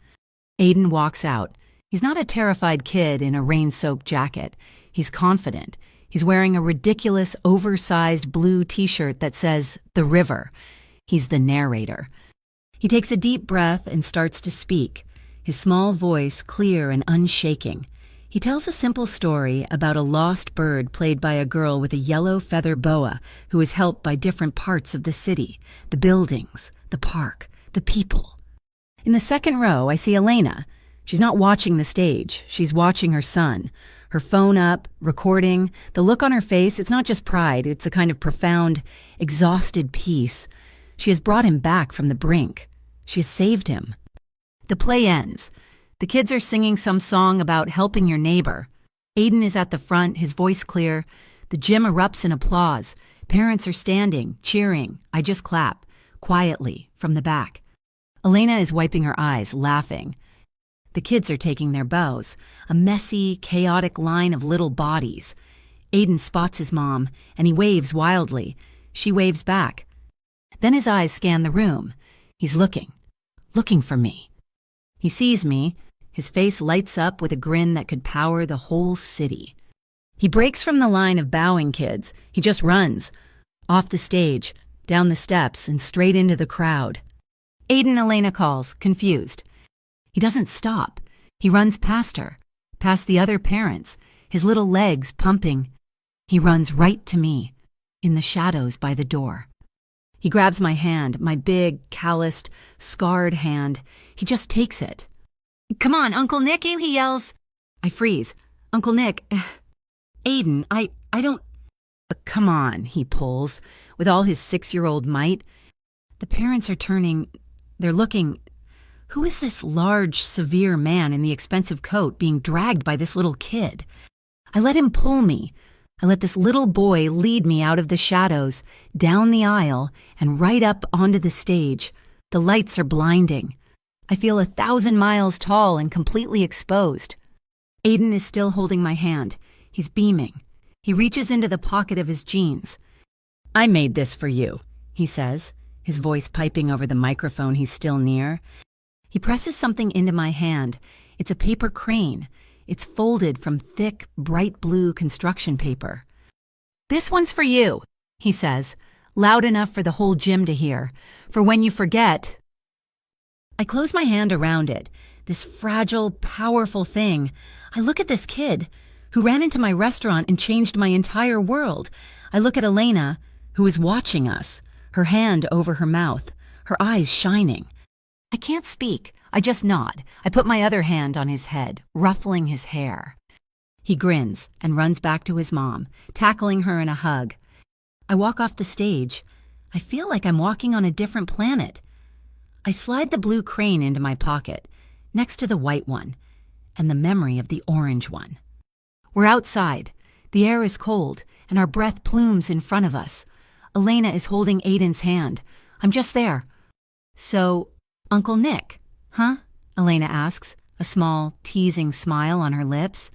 Aiden walks out. He's not a terrified kid in a rain-soaked jacket. He's confident. He's wearing a ridiculous, oversized blue t-shirt that says "The River." He's the narrator. He takes a deep breath and starts to speak, his small voice clear and unshaking. He tells a simple story about a lost bird played by a girl with a yellow feather boa who is helped by different parts of the city, the buildings, the park, the people. In the second row, I see Elena. She's not watching the stage. She's watching her son. Her phone up, recording. The look on her face, it's not just pride. It's a kind of profound, exhausted peace. She has brought him back from the brink. She has saved him. The play ends. The kids are singing some song about helping your neighbor. Aiden is at the front, his voice clear. The gym erupts in applause. Parents are standing, cheering. I just clap, quietly, from the back. Elena is wiping her eyes, laughing. The kids are taking their bows, a messy, chaotic line of little bodies. Aiden spots his mom, and he waves wildly. She waves back. Then his eyes scan the room. He's looking for me. He sees me. His face lights up with a grin that could power the whole city. He breaks from the line of bowing kids. He just runs. Off the stage, down the steps, and straight into the crowd. Aiden, Elena calls, confused. He doesn't stop. He runs past her, past the other parents, his little legs pumping. He runs right to me, in the shadows by the door. He grabs my hand, my big, calloused, scarred hand. He just takes it. "Come on, Uncle Nick," he yells. I freeze. "Uncle Nick, Aiden, I don't..." "But come on," he pulls, with all his 6-year-old might. The parents are turning. They're looking. Who is this large, severe man in the expensive coat being dragged by this little kid? I let him pull me. I let this little boy lead me out of the shadows, down the aisle, and right up onto the stage. The lights are blinding. I feel 1,000 miles tall and completely exposed. Aiden is still holding my hand. He's beaming. He reaches into the pocket of his jeans. "I made this for you," he says, his voice piping over the microphone he's still near. He presses something into my hand. It's a paper crane. It's folded from thick, bright blue construction paper. "This one's for you," he says, loud enough for the whole gym to hear. "For when you forget..." I close my hand around it, this fragile, powerful thing. I look at this kid who ran into my restaurant and changed my entire world. I look at Elena, who is watching us, her hand over her mouth, her eyes shining. I can't speak. I just nod. I put my other hand on his head, ruffling his hair. He grins and runs back to his mom, tackling her in a hug. I walk off the stage. I feel like I'm walking on a different planet. I slide the blue crane into my pocket, next to the white one, and the memory of the orange one. We're outside. The air is cold, and our breath plumes in front of us. Elena is holding Aiden's hand. I'm just there. "So, Uncle Nick, huh?" Elena asks, a small, teasing smile on her lips.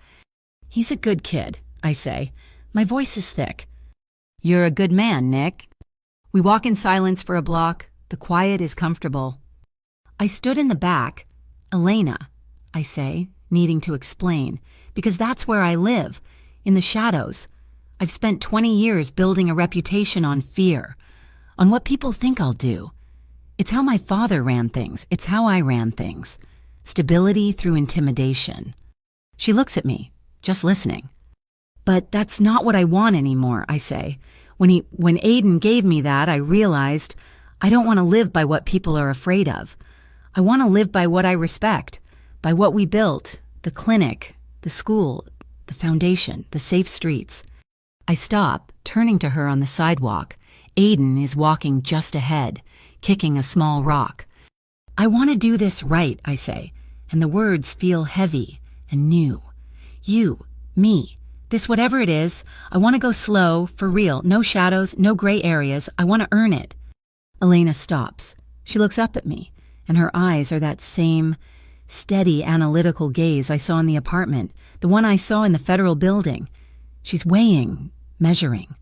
"He's a good kid," I say. My voice is thick. "You're a good man, Nick." We walk in silence for a block. The quiet is comfortable. "I stood in the back. Elena," I say, needing to explain, because that's where I live, in the shadows. I've spent 20 years building a reputation on fear, on what people think I'll do. It's how my father ran things. It's how I ran things. Stability through intimidation. She looks at me, just listening. "But that's not what I want anymore," I say. When Aiden gave me that, I realized I don't want to live by what people are afraid of. I want to live by what I respect, by what we built, the clinic, the school, the foundation, the safe streets. I stop, turning to her on the sidewalk. Aiden is walking just ahead, kicking a small rock. "I want to do this right," I say, and the words feel heavy and new. "You, me, this whatever it is, I want to go slow, for real, no shadows, no gray areas. I want to earn it." Elena stops. She looks up at me, and her eyes are that same steady, analytical gaze I saw in the apartment, the one I saw in the federal building. She's weighing, measuring.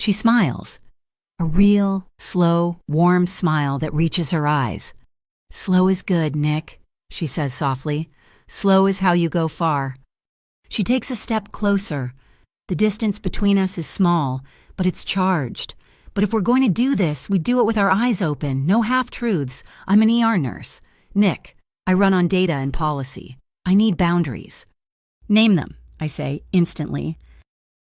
She smiles. A real, slow, warm smile that reaches her eyes. "Slow is good, Nick," she says softly. "Slow is how you go far." She takes a step closer. The distance between us is small, but it's charged. But if we're going to do this, we do it with our eyes open, no half-truths. I'm an ER nurse. Nick, I run on data and policy. I need boundaries. "Name them," I say, instantly.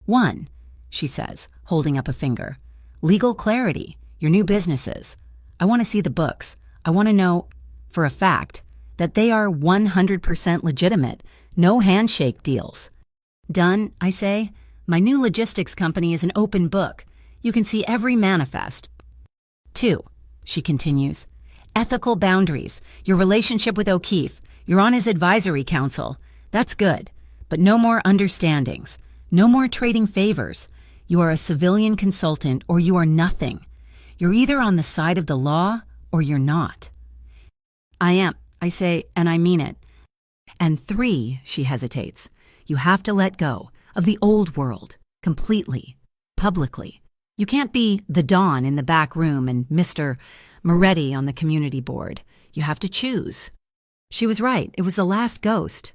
"1," she says, holding up a finger. "Legal clarity, your new businesses. I want to see the books. I want to know, for a fact, that they are 100% legitimate, no handshake deals." "Done," I say. "My new logistics company is an open book. You can see every manifest." 2, she continues. "Ethical boundaries, your relationship with O'Keefe. You're on his advisory council. That's good, but no more understandings. No more trading favors. You are a civilian consultant or you are nothing. You're either on the side of the law or you're not." "I am," I say, "and I mean it." And 3, she hesitates. "You have to let go of the old world, completely, publicly. You can't be the Don in the back room and Mr. Moretti on the community board. You have to choose." She was right. It was the last ghost.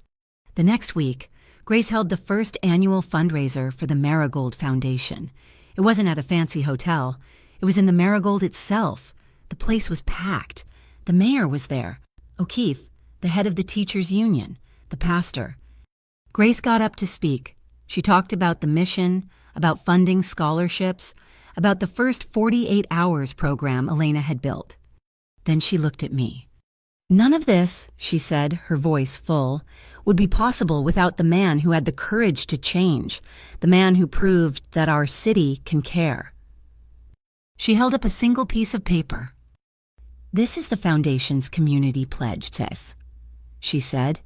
The next week, Grace held the first annual fundraiser for the Marigold Foundation. It wasn't at a fancy hotel. It was in the Marigold itself. The place was packed. The mayor was there. O'Keefe, the head of the teachers' union, the pastor. Grace got up to speak. She talked about the mission, about funding scholarships, about the first 48 hours program Elena had built. Then she looked at me. "None of this," she said, her voice full, "would be possible without the man who had the courage to change, the man who proved that our city can care." She held up a single piece of paper. "This is the Foundation's community pledge, Tess," she said.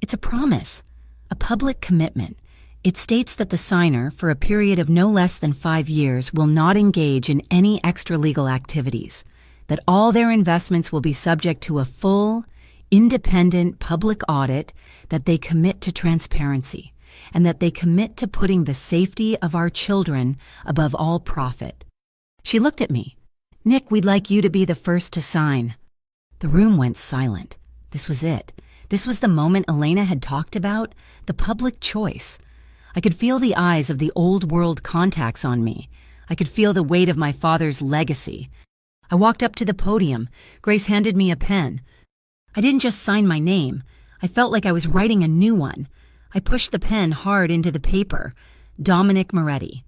"It's a promise, a public commitment. It states that the signer, for a period of no less than 5 years, will not engage in any extra-legal activities, that all their investments will be subject to a full, independent public audit, that they commit to transparency, and that they commit to putting the safety of our children above all profit." She looked at me. "Nick, we'd like you to be the first to sign." The room went silent. This was it. This was the moment Elena had talked about, the public choice. I could feel the eyes of the old world contacts on me. I could feel the weight of my father's legacy. I walked up to the podium. Grace handed me a pen. I didn't just sign my name. I felt like I was writing a new one. I pushed the pen hard into the paper. Dominic Moretti.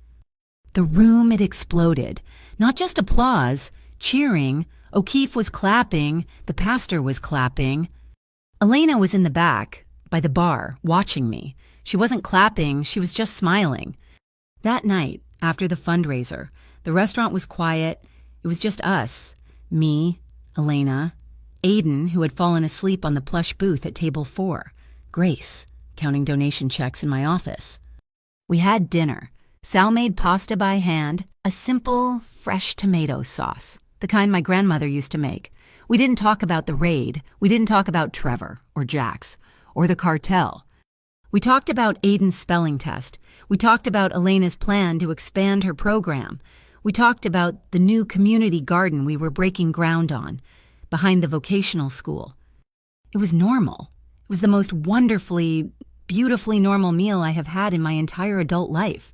The room had exploded. Not just applause, cheering. O'Keefe was clapping. The pastor was clapping. Elena was in the back, by the bar, watching me. She wasn't clapping, she was just smiling. That night, after the fundraiser, the restaurant was quiet. It was just us, me, Elena, Aiden, who had fallen asleep on the plush booth at table 4, Grace, counting donation checks in my office. We had dinner. Sal made pasta by hand, a simple, fresh tomato sauce, the kind my grandmother used to make. We didn't talk about the raid. We didn't talk about Trevor, or Jax, or the cartel. We talked about Aiden's spelling test. We talked about Elena's plan to expand her program. We talked about the new community garden we were breaking ground on, behind the vocational school. It was normal. It was the most wonderfully, beautifully normal meal I have had in my entire adult life.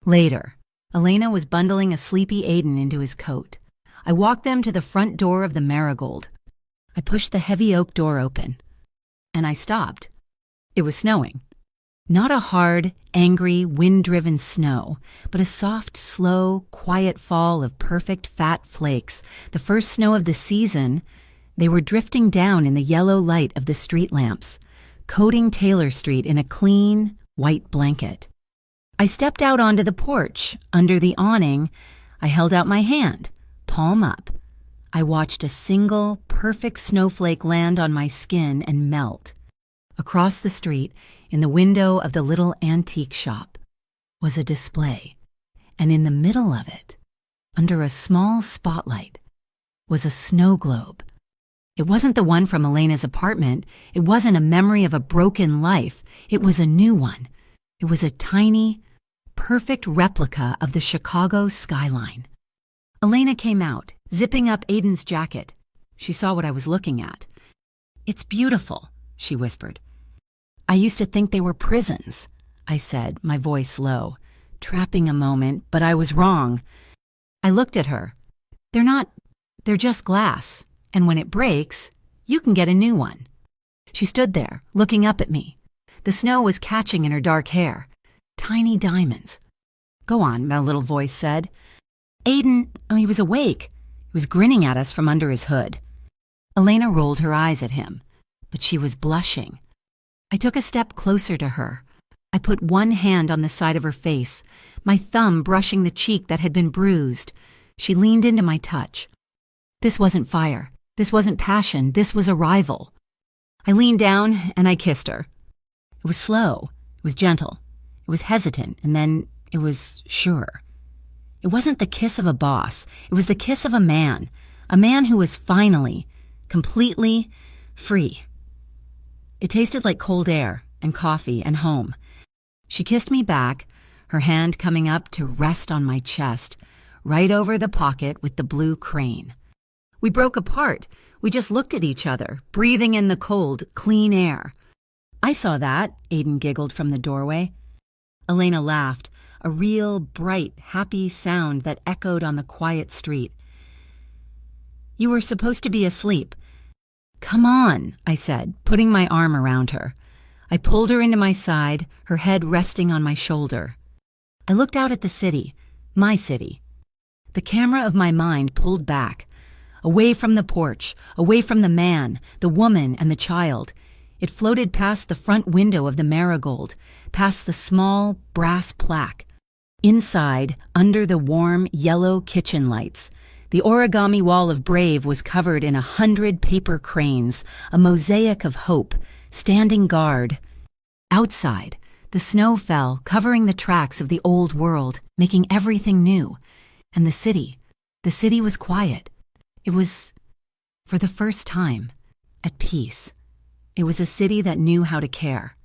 Later, Elena was bundling a sleepy Aiden into his coat. I walked them to the front door of the Marigold. I pushed the heavy oak door open, and I stopped. It was snowing. Not a hard, angry, wind-driven snow, but a soft, slow, quiet fall of perfect fat flakes, the first snow of the season. They were drifting down in the yellow light of the street lamps, coating Taylor Street in a clean, white blanket. I stepped out onto the porch. Under the awning, I held out my hand, palm up. I watched a single, perfect snowflake land on my skin and melt. Across the street, in the window of the little antique shop, was a display, and in the middle of it, under a small spotlight, was a snow globe. It wasn't the one from Elena's apartment. It wasn't a memory of a broken life. It was a new one. It was a tiny, perfect replica of the Chicago skyline. Elena came out, zipping up Aiden's jacket. She saw what I was looking at. "It's beautiful," she whispered. "I used to think they were prisons," I said, my voice low, trapping a moment, but I was wrong. I looked at her. They're just glass, and when it breaks, you can get a new one." She stood there, looking up at me. The snow was catching in her dark hair. Tiny diamonds. "Go on," my little voice said. Aiden, he was awake. He was grinning at us from under his hood. Elena rolled her eyes at him, but she was blushing. I took a step closer to her. I put one hand on the side of her face, my thumb brushing the cheek that had been bruised. She leaned into my touch. This wasn't fire. This wasn't passion. This was arrival. I leaned down and I kissed her. It was slow. It was gentle. It was hesitant, and then it was sure. It wasn't the kiss of a boss. It was the kiss of a man who was finally, completely free. It tasted like cold air and coffee and home. She kissed me back, her hand coming up to rest on my chest, right over the pocket with the blue crane. We broke apart. We just looked at each other, breathing in the cold, clean air. "I saw that," Aiden giggled from the doorway. Elena laughed, a real, bright, happy sound that echoed on the quiet street. "You were supposed to be asleep." "Come on," I said, putting my arm around her. I pulled her into my side, her head resting on my shoulder. I looked out at the city, my city. The camera of my mind pulled back, away from the porch, away from the man, the woman, and the child. It floated past the front window of the Marigold, past the small brass plaque. Inside, under the warm, yellow kitchen lights, the origami wall of Brave was covered in 100 paper cranes, a mosaic of hope, standing guard. Outside, the snow fell, covering the tracks of the old world, making everything new. And the city was quiet. It was, for the first time, at peace. It was a city that knew how to care.